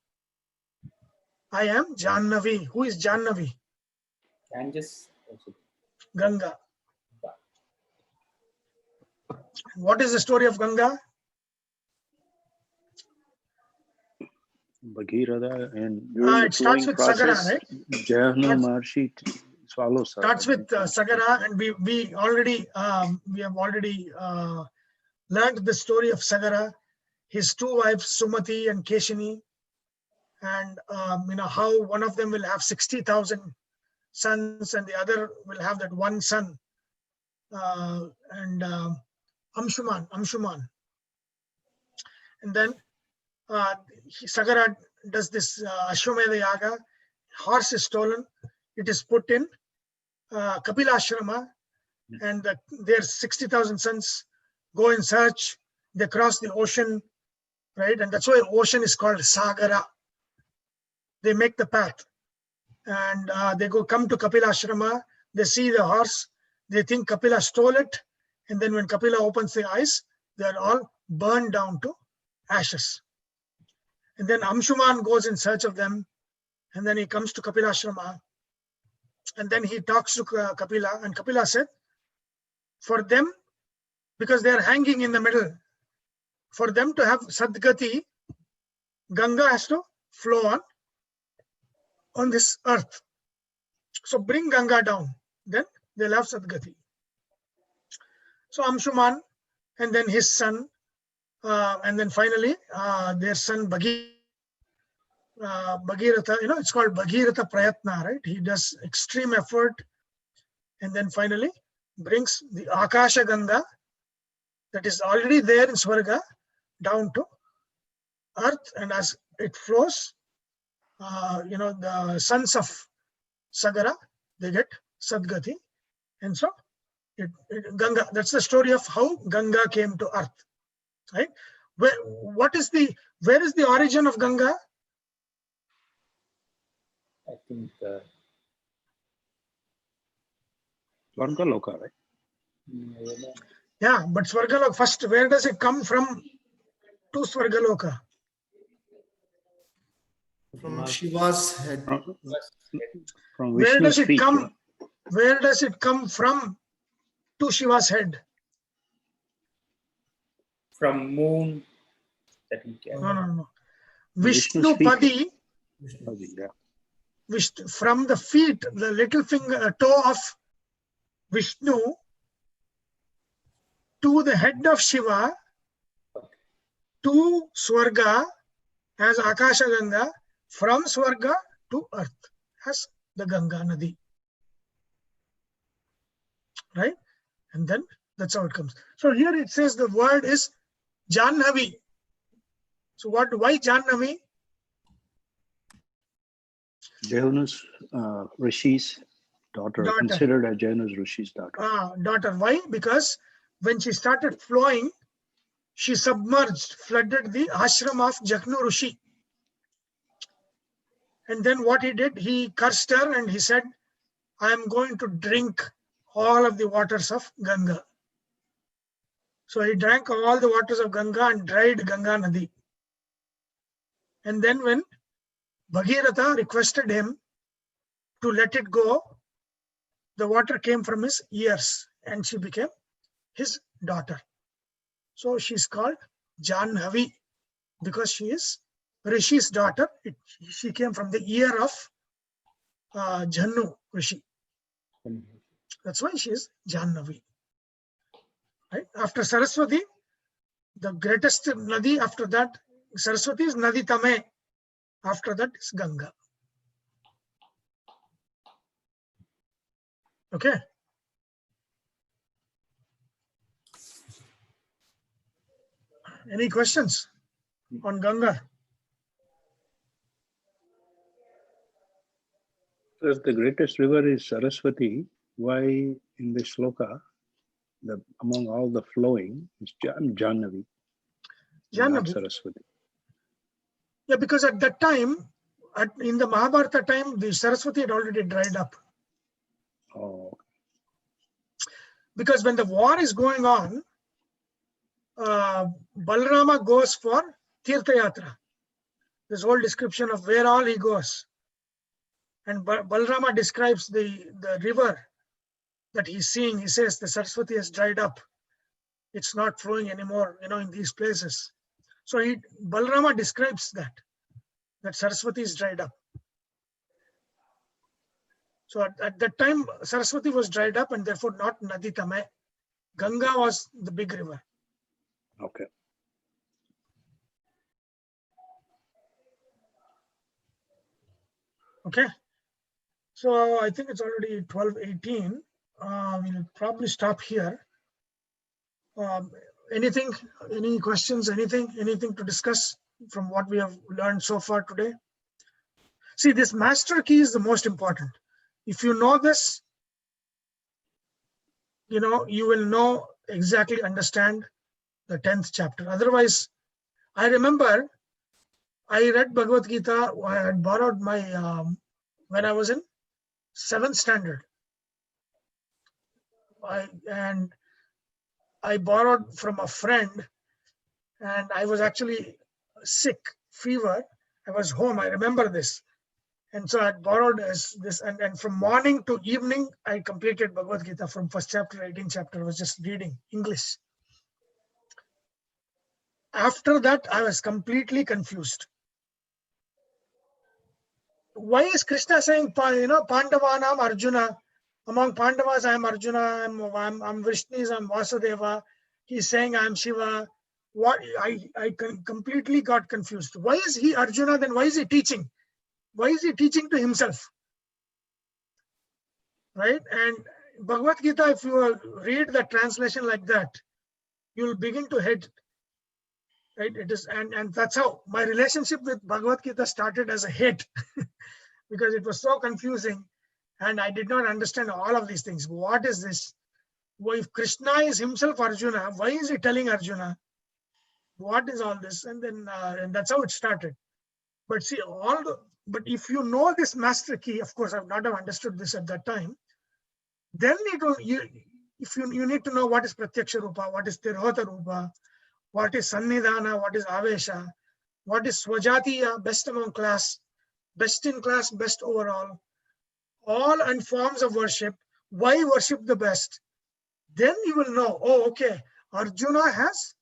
I am Jannavi. Who is Jannavi? Ganges also. Ganga. What is the story of Ganga? Bhagirath, and during the It starts flowing with process, Sagara, right? Jahanu Maharshi swallows her. Starts with Sagara, and we have already learned the story of Sagara, his two wives Sumati and Keshini, and how one of them will have 60,000 sons and the other will have that one son, and Amshuman. And then Sagara does this Ashwamedha Yaga. Horse is stolen. It is put in Kapila Ashrama, and their 60,000 sons go in search. They cross the ocean, right? And that's why ocean is called Sagara. They make the path, and they come to Kapila Ashrama. They see the horse. They think Kapila stole it, and then when Kapila opens the eyes, they are all burned down to ashes. And then Amshuman goes in search of them, and then he comes to Kapila Ashrama, and then he talks to Kapila, and Kapila said, for them, because they are hanging in the middle, for them to have Sadgati, Ganga has to flow on this earth. So bring Ganga down, then they'll have Sadgati. So Amshuman, and then his son, and then finally their son Bhagirath, it's called Bhagirath Prayatna, right? He does extreme effort, and then finally brings the Akasha Ganga that is already there in Swarga down to earth, and as it flows, the sons of Sagara, they get Sadgati, and so Ganga. That's the story of how Ganga came to earth, right? Where is the origin of Ganga? I think Swargaloka, right? Yeah, but Swargaloka first, where does it come from to Swargaloka? From Shiva's head. From Where does Vishnu's it feet. come? Where does it come from to Shiva's head? From moon that he carried. No. Vishnu's Vishnu feet. Padi, Yeah. from the feet, the little finger, toe of Vishnu to the head of Shiva, to Swarga as Akasha Ganga, from Swarga to earth as the Ganga Nadi. Right? And then that's how it comes. So here it says the word is Janhavi. So why Janhavi? Janu's Rishi's daughter, considered as Janu's Rishi's daughter. Daughter. Why? Because when she started flowing, she submerged, flooded the ashram of Jaknu Rishi. And then what he did, he cursed her and he said, I am going to drink all of the waters of Ganga. So he drank all the waters of Ganga and dried Ganga Nadi. And then when Bhagirath requested him to let it go, the water came from his ears and she became his daughter. So she's called Janhavi because she is Rishi's daughter. She came from the ear of Jannu Rishi. That's why she is Janhavi. Right? After Saraswati, the greatest Nadi after that, Saraswati is Nadi Tame. After that is Ganga. Okay. Any questions on Ganga? If the greatest river is Saraswati, why in the shloka, among all the flowing, is Janhavi, not Saraswati? Yeah, because at that time, in the Mahabharata time, the Saraswati had already dried up. Oh. Because when the war is going on, Balarama goes for Tirtha Yatra. This whole description of where all he goes. And Balarama describes the river that he's seeing. He says the Saraswati has dried up. It's not flowing anymore, in these places. So Balarama describes that Saraswati is dried up. So at that time, Saraswati was dried up and therefore not Nadi Tame. Ganga was the big river. Okay. Okay. So I think it's already 12:18. We'll probably stop here. Any questions, anything to discuss from what we have learned so far today? See, this master key is the most important. If you know this, you will know exactly understand the 10th chapter. Otherwise, I remember I read Bhagavad Gita. I had borrowed when I was in 7th standard. I borrowed from a friend and I was actually sick, fever. I was home. I remember this. And so I borrowed this and from morning to evening, I completed Bhagavad Gita from 1st chapter, 18th chapter. I was just reading English. After that, I was completely confused. Why is Krishna saying, Pandavanam Arjuna? Among Pandavas, I am Arjuna, I'm Vishnu, I'm Vasudeva. He's saying I am Shiva. What I completely got confused. Why is he Arjuna? Then why is he teaching? Why is he teaching to himself? Right? And Bhagavad Gita, if you read the translation like that, you'll begin to hate. Right? It is, and that's how my relationship with Bhagavad Gita started as a hate, because it was so confusing. And I did not understand all of these things. What is this? Well, if Krishna is himself Arjuna, why is he telling Arjuna? What is all this? And then and that's how it started. But see, but if you know this master key, of course, I would not have understood this at that time. Then you need to know what is Pratyaksha Rupa, what is Tirhota Rupa, what is Sannidhana, what is Avesha, what is Swajatiya, best among class, best in class, best overall, all and forms of worship. Why worship the best? Then you will know, oh, okay, Arjuna has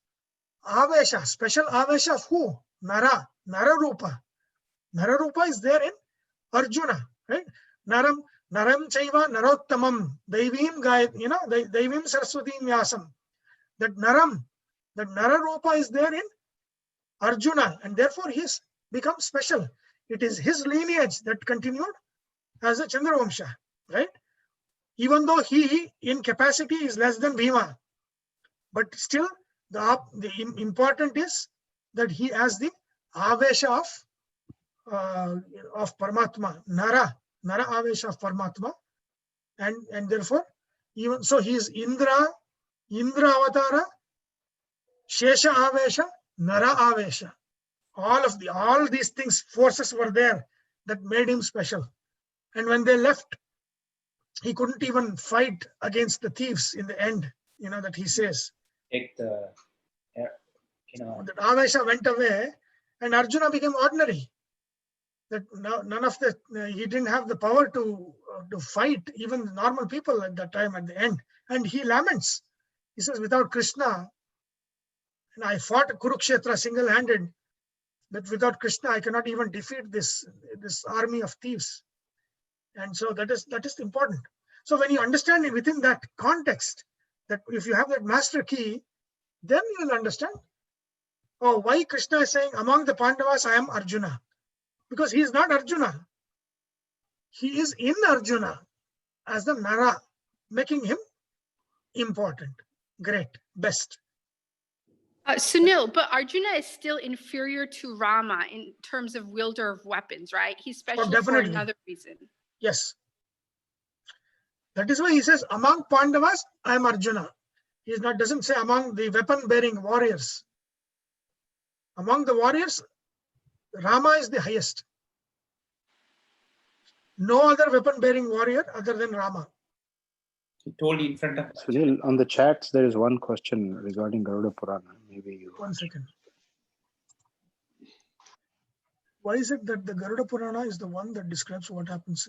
Avesha, special Avesha of who? Nara, Nararupa. Nararupa is there in Arjuna, right? Naram Chaiva Narottamam, Daivim Gayat, Daivim Saraswatim Vyasam. That Nararupa is there in Arjuna, and therefore he's become special. It is his lineage that continued as a Chandravamsha, right? Even though he in capacity is less than Bhima, but still the important is that he has the Avesha of Paramatma, Nara Avesha of Paramatma, and therefore even so he is Indra Avatara, Shesha Avesha, Nara Avesha. All these things, forces were there that made him special. And when they left, he couldn't even fight against the thieves in the end, that he says. Take the, That Avesha went away and Arjuna became ordinary. That none of he didn't have the power to fight even normal people at that time at the end. And he laments. He says, without Krishna, and I fought Kurukshetra single-handed, but without Krishna, I cannot even defeat this army of thieves. And so that is important. So when you understand it within that context, that if you have that master key, then you will understand, oh, why Krishna is saying, among the Pandavas, I am Arjuna. Because he is not Arjuna. He is in Arjuna as the Nara, making him important, great, best. Sunil, but Arjuna is still inferior to Rama in terms of wielder of weapons, right? He's special for another reason. Yes. That is why he says, among Pandavas, I am Arjuna. He doesn't say among the weapon-bearing warriors. Among the warriors, Rama is the highest. No other weapon-bearing warrior other than Rama. he told in front of Sunil, on the chats, there is one question regarding Garuda Purana. Maybe you. 1 second. Why is it that the Garuda Purana is the one that describes what happens?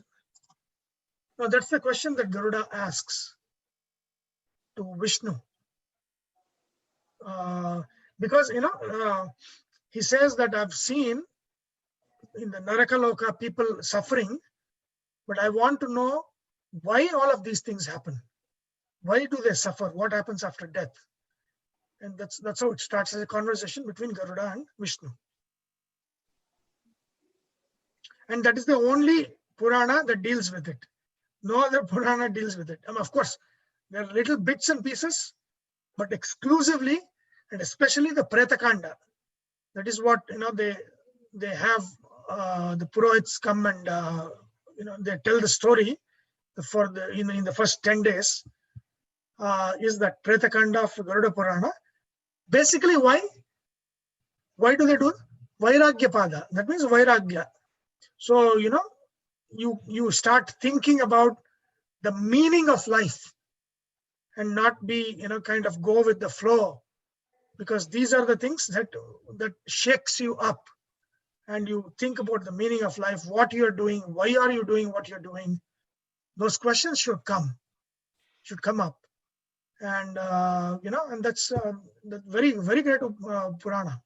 No, that's the question that Garuda asks to Vishnu. Because, he says that I've seen in the Narakaloka people suffering, but I want to know why all of these things happen. Why do they suffer? What happens after death? And that's how it starts as a conversation between Garuda and Vishnu. And that is the only Purana that deals with it. No other Purana deals with it. And of course, there are little bits and pieces, but exclusively and especially the Pretakanda. That is what they have the Purohits come and they tell the story in the first 10 days. Is that Pretakanda of Garuda Purana. Basically, why? Why do they do it? Vairagya Pada. That means Vairagya. So, you start thinking about the meaning of life and not be, kind of go with the flow, because these are the things that shakes you up, and you think about the meaning of life, what you're doing, why are you doing what you're doing. Those questions should come up. And, and that's very, very great Purana.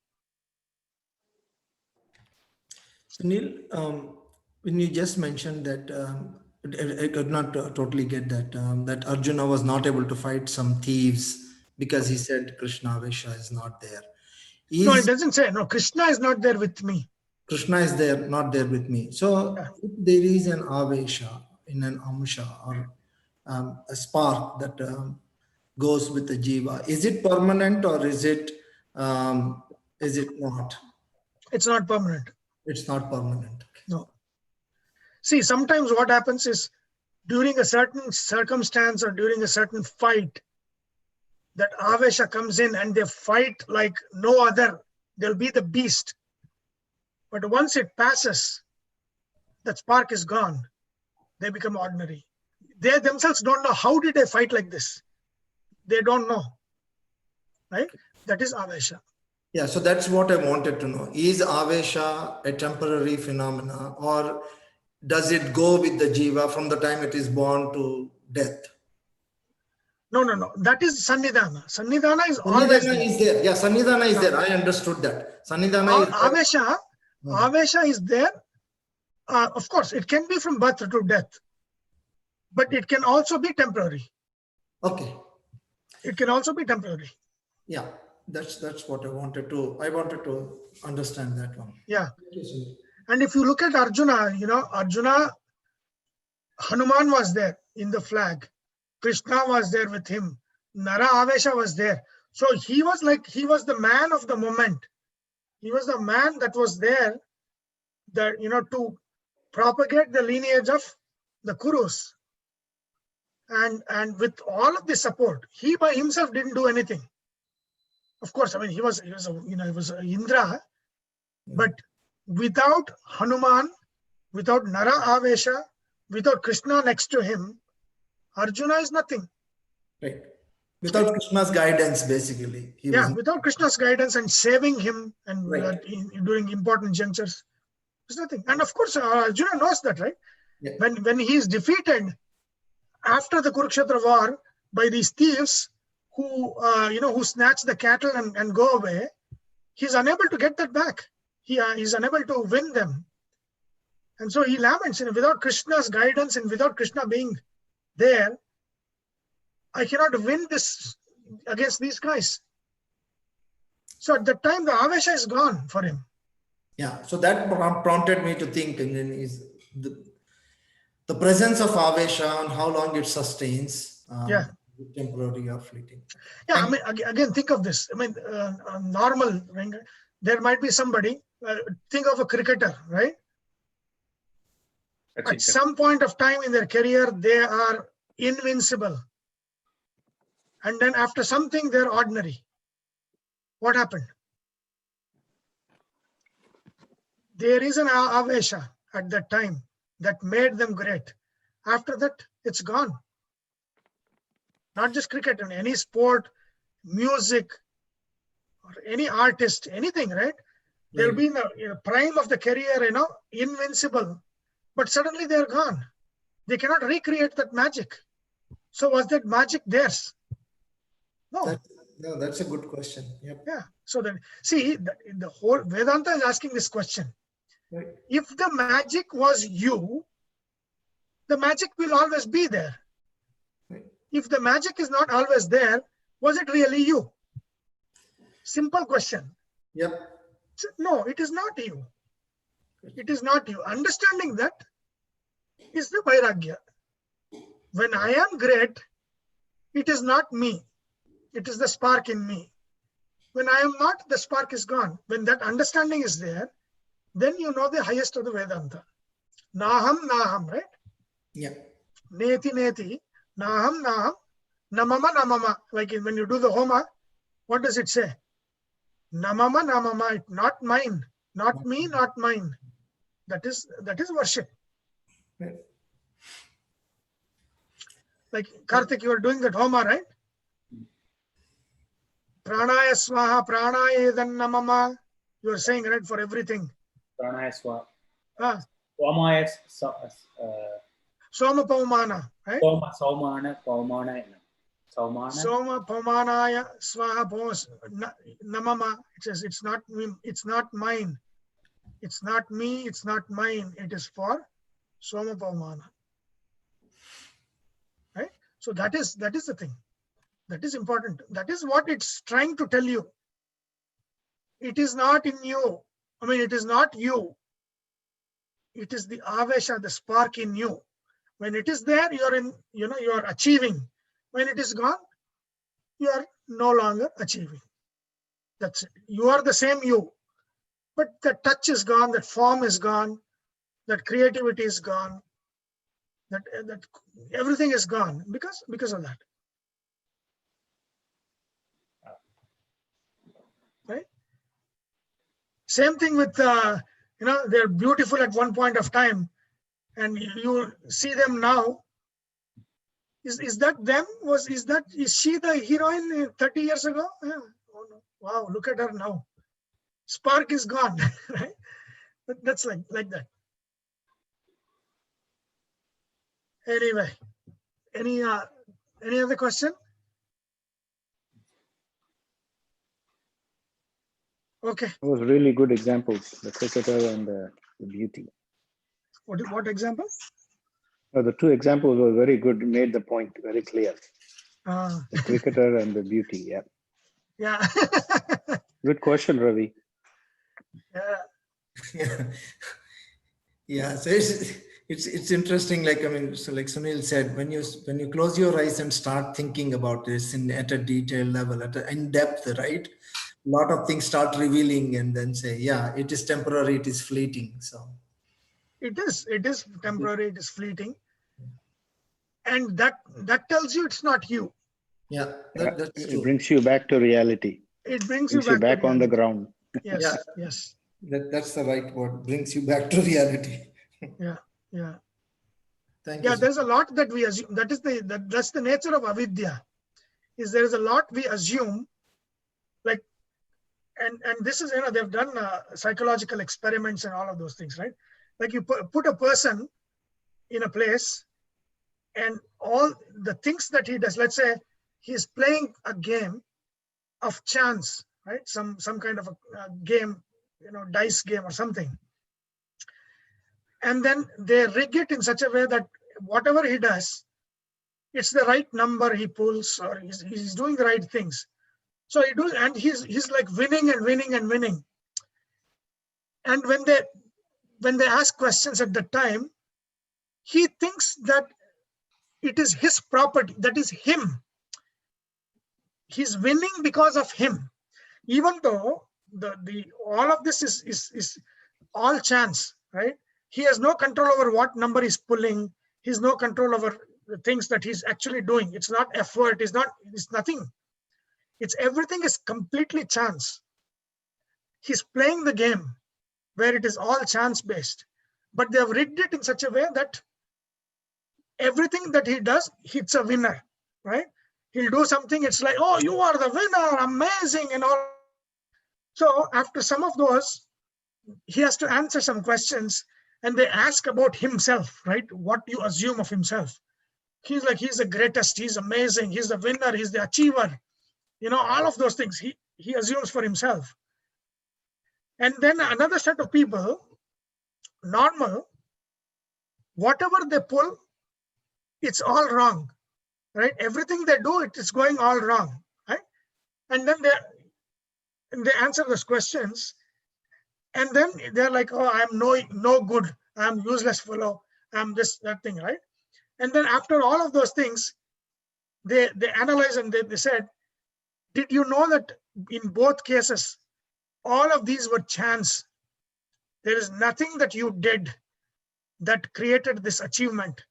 Sunil, when you just mentioned that, I could not totally get that, that Arjuna was not able to fight some thieves because he said Krishna Avesha is not there. No, it doesn't say, no, Krishna is not there with me. Krishna is there, not there with me. So if there is an Avesha in an Amsha or a spark that goes with the Jiva, is it permanent or is it not? It's not permanent. It's not permanent. No. See, sometimes what happens is during a certain circumstance or during a certain fight, that Avesha comes in and they fight like no other. They'll be the beast. But once it passes, that spark is gone. They become ordinary. They themselves don't know, how did they fight like this? They don't know. Right? That is Avesha. Yeah, so that's what I wanted to know. Is Avesha a temporary phenomena, or does it go with the Jiva from the time it is born to death? No. That is Sannidhana. Sannidhana is always Sannidhana there. is there. Yeah, Sannidhana is there. I understood that. Sannidhana is there. Avesha is there. Of course, it can be from birth to death, but it can also be temporary. Okay. It can also be temporary. Yeah, that's what I wanted to understand that one. Yeah. And if you look at Arjuna, Arjuna, Hanuman was there in the flag. Krishna was there with him. Nara Avesha was there. So he was the man of the moment. He was the man that was there to propagate the lineage of the Kurus. And with all of the support, he by himself didn't do anything. Of course, I mean, he was Indra, but without Hanuman, without Nara Avesha, without Krishna next to him, Arjuna is nothing. Right. Without Krishna's guidance, basically. Without Krishna's guidance and saving him and during important junctures, there's nothing. And of course, Arjuna knows that, right? Yeah. When he is defeated after the Kurukshetra war by these thieves who snatch the cattle and go away, he's unable to get that back. He's unable to win them. And so he laments, without Krishna's guidance and without Krishna being there, I cannot win this against these guys. So at that time, the Avesha is gone for him. Yeah, so that prompted me to think, and then is the presence of Avesha and how long it sustains. Temporary or fleeting. Yeah, I mean, again, think of this. I mean, normal, there might be somebody, think of a cricketer, right? At some point of time in their career, they are invincible. And then after something, they're ordinary. What happened? There is an Avesha at that time that made them great. After that, it's gone. Not just cricket, in any sport, music, or any artist, anything, right? They'll be in the prime of the career, invincible. But suddenly they're gone. They cannot recreate that magic. So was that magic theirs? No. That's a good question. Yep. Yeah. So then, see, the whole Vedanta is asking this question. Right. If the magic was you, the magic will always be there. Right. If the magic is not always there, was it really you? Simple question. Yep. No, it is not you. It is not you. Understanding that is the Vairagya. When I am great, it is not me. It is the spark in me. When I am not, the spark is gone. When that understanding is there, then you know the highest of the Vedanta. Naham, right? Yeah. Neti, naham, namama. Like when you do the Homa, what does it say? Namama, not mine, not me, not mine. That is worship. Right. Like Karthik, you are doing that Homa, right? Pranaya swaha, pranaya namama. You are saying, right, for everything. Pranaya swaha. Somaya paumana, right? Soma paumanaya swaha namama. It says it's not mine. It's not me, it's not mine. It is for Soma paumana. Right? So that is the thing. That is important. That is what it's trying to tell you. It is not in you. I mean, it is not you. It is the Avesha, the spark in you. When it is there, you are achieving. When it is gone, you are no longer achieving. That's it. You are the same you. But the touch is gone, that form is gone, that creativity is gone, that everything is gone because of that. Right? Same thing with they're beautiful at one point of time, and you see them now. Is that them? Is she the heroine 30 years ago? Yeah. Oh, no. Wow, look at her now. spark is gone. Right? But that's like that. Anyway, any other question? Okay. It was really good examples, the cricketer and the beauty. What example? The two examples were very good, made the point very clear. The cricketer and the beauty, yeah. Yeah. Good question, Ravi. Yeah. Yeah, so it's interesting. Like, I mean, so like Sunil said, when you close your eyes and start thinking about this at a detailed level, in depth, right? A lot of things start revealing, and then say, yeah, it is temporary, it is fleeting. So it is temporary, it is fleeting, and that tells you it's not you. yeah, that's It true. brings you back to reality. It brings you back to on the reality. ground. Yes. Yeah. Yes. That's the right word. Brings you back to reality. Yeah. Yeah. Thank you. Yeah. There's a lot that we assume. That's the nature of avidya. Is there is a lot we assume, like, and this is, they've done psychological experiments and all of those things, right? Like you put a person in a place, and all the things that he does. Let's say he's playing a game of chance, right? Some kind of a game, dice game or something. And then they rig it in such a way that whatever he does, it's the right number he pulls, or he's doing the right things. So he does, and he's like winning and winning and winning. And when they ask questions at the time, he thinks that it is his property, that is him. He's winning because of him, even though the all of this is all chance, right? He has no control over what number he's pulling. He's no control over the things that he's actually doing. It's not effort. It's nothing. It's everything is completely chance. He's playing the game where it is all chance based, but they have rigged it in such a way that everything that he does, it's a winner, right? He'll do something, it's like, oh, you are the winner, amazing, and all. So after some of those, he has to answer some questions, and they ask about himself, right? What you assume of himself. He's like, he's the greatest, he's amazing, he's the winner, he's the achiever. All of those things he assumes for himself. And then another set of people, normal, whatever they pull, it's all wrong, right? Everything they do, it is going all wrong, right? And then they answer those questions, and then they're like, oh, I'm no good, I'm useless fellow, I'm this, that thing, right? And then after all of those things, they analyze, and they said, did you know that in both cases, all of these were chance? There is nothing that you did that created this achievement,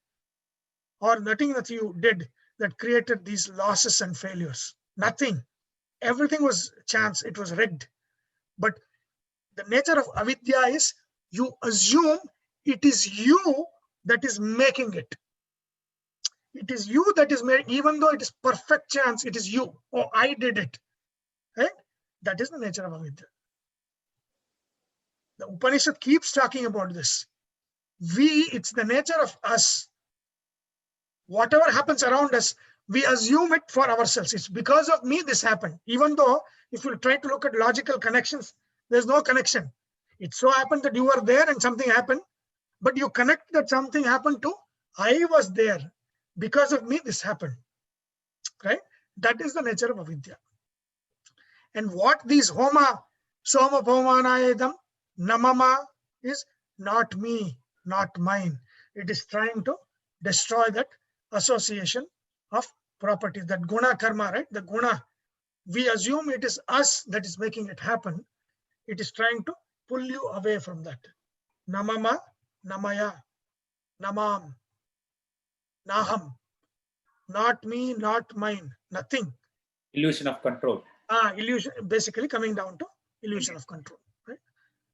or nothing that you did that created these losses and failures. Nothing. Everything was chance. It was rigged. But the nature of avidya is you assume it is you that is making it. It is you that is making, even though it is perfect chance, it is you. Oh, I did it. Right? That is the nature of avidya. The Upanishad keeps talking about this. It's the nature of us. Whatever happens around us, we assume it for ourselves. It's because of me this happened. Even though if you try to look at logical connections, there's no connection. It so happened that you were there and something happened, but you connect that something happened to, I was there. Because of me, this happened. Right? That is the nature of avidya. And what these homa, soma paumanayedam, namama is not me, not mine. It is trying to destroy that association of property, that guna karma, right? The guna, we assume it is us that is making it happen. It is trying to pull you away from that. Namama, namaya, namam, naham, not me, not mine, nothing. Illusion of control. Illusion, basically coming down to illusion of control, right?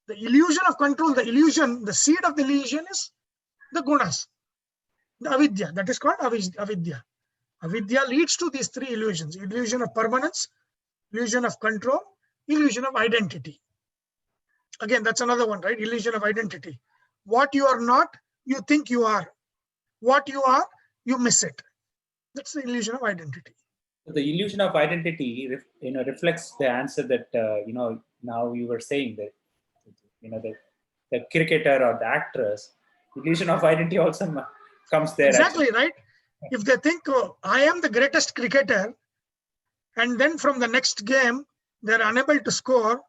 The illusion of control, the seed of the illusion is the gunas, the avidya. That is called avidya. Avidya leads to these three illusions: illusion of permanence, illusion of control, illusion of identity. Again, that's another one, right? Illusion of identity. What you are not, you think you are. What you are, you miss it. That's the illusion of identity. The illusion of identity, reflects the answer that now you were saying that the cricketer or the actress. Illusion of identity also comes there. Exactly, right? If they think, oh, I am the greatest cricketer, and then from the next game they're unable to score,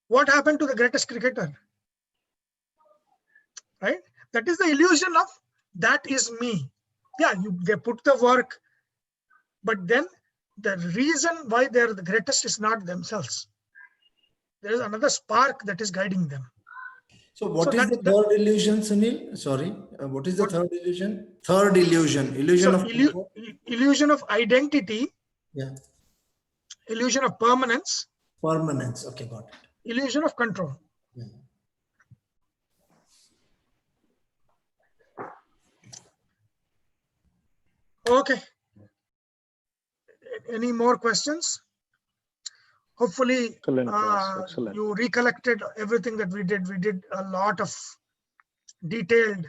what happened to the greatest cricketer? Right? That is the illusion of that is me. Yeah, they put the work, but then the reason why they're the greatest is not themselves. There is another spark that is guiding them. So what is the third illusion, Sunil? Sorry, what is the third illusion? Third illusion. Illusion of illusion of identity. Yeah. Illusion of permanence. Permanence. Okay, got it. Illusion of control. Yeah. Okay. Any more questions? Hopefully, Excellent. you recollected everything that we did. We did a lot of detailed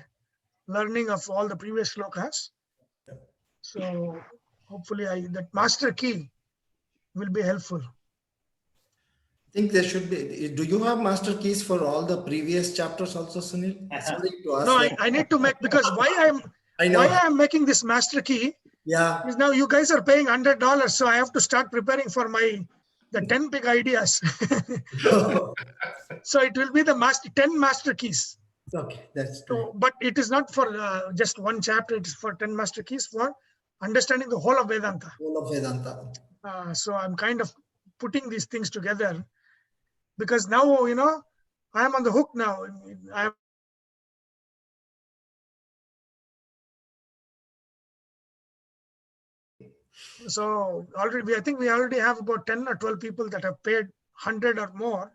learning of all the previous shlokas. So hopefully that master key will be helpful. I think there should be. Do you have master keys for all the previous chapters also, Sunil? Sorry to ask. No, I need to make, because why I am making this master key. Yeah. Is now you guys are paying $100, so I have to start preparing for the 10 big ideas. So it will be the 10 master keys. Okay, that's true. So, but it is not for just one chapter. It is for 10 master keys for understanding the whole of Vedanta. Whole of Vedanta. So I'm kind of putting these things together, because now, I am on the hook now. So already, I think we already have about 10 or 12 people that have paid 100 or more.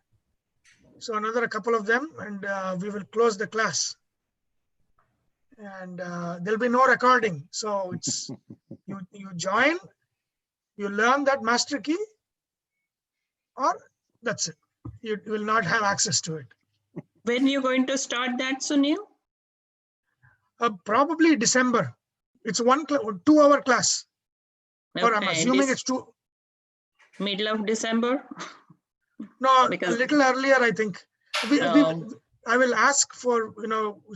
So another couple of them, and we will close the class. And there'll be no recording. So it's you join, you learn that master key, or that's it. You will not have access to it. When are you going to start that, Sunil? Probably December. It's 2-hour class. Okay. Or I'm assuming it's middle of December? No, because a little earlier, I think. I will ask for,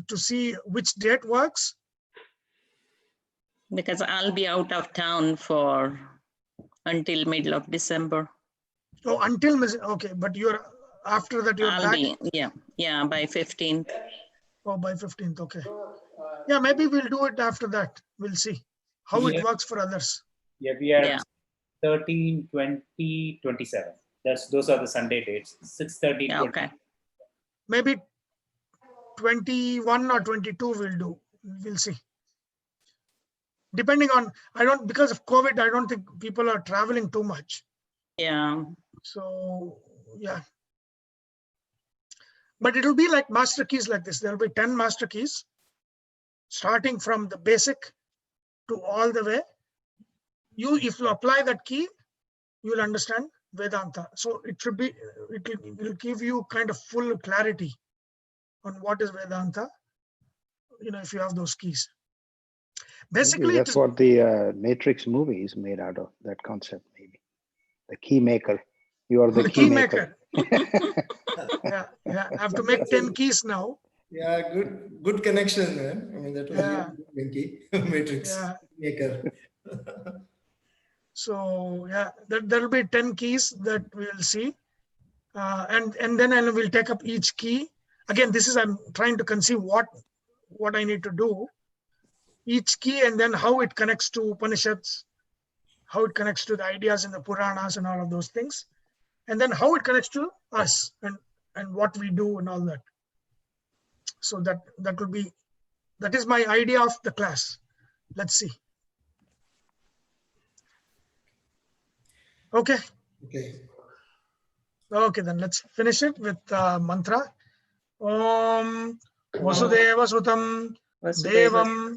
to see which date works. Because I'll be out of town until middle of December. Oh, okay. But after that, you're back? Yeah, by 15th. Oh, by 15th, okay. Yeah, maybe we'll do it after that. We'll see how it works for others. Yeah, we are 13, 20, 27. Those are the Sunday dates. 6:30. Yeah, okay. Maybe 21 or 22 we'll do. We'll see. Depending on, because of COVID, I don't think people are traveling too much. Yeah. So, yeah. But it'll be like master keys like this. There'll be 10 master keys, starting from the basic to all the way. If you apply that key, you'll understand Vedanta. So it will give you kind of full clarity on what is Vedanta, if you have those keys. Basically, that's what the Matrix movie is made out of, that concept, maybe. The key maker. You are the key maker. Yeah. I have to make 10 keys now. Yeah, good connection, man. I mean, that was Matrix maker. So there'll be 10 keys that we'll see, and then we'll take up each key. Again, I'm trying to conceive what I need to do. Each key, and then how it connects to Upanishads, how it connects to the ideas in the Puranas and all of those things, and then how it connects to us and what we do and all that. So that is my idea of the class. Let's see. Okay. Okay, then let's finish it with mantra. Om Vasudeva Sutam Devam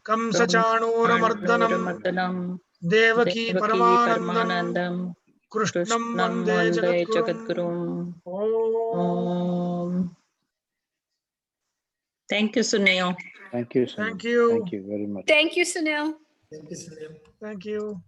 Kamsachanuramardanam Devaki Paramanandam Krishnam Vande Jagadgurum. Om Thank you, Sunil. Thank you, Sunil. Thank you. Thank you very much. Thank you, Sunil. Thank you, Sunil. Thank you.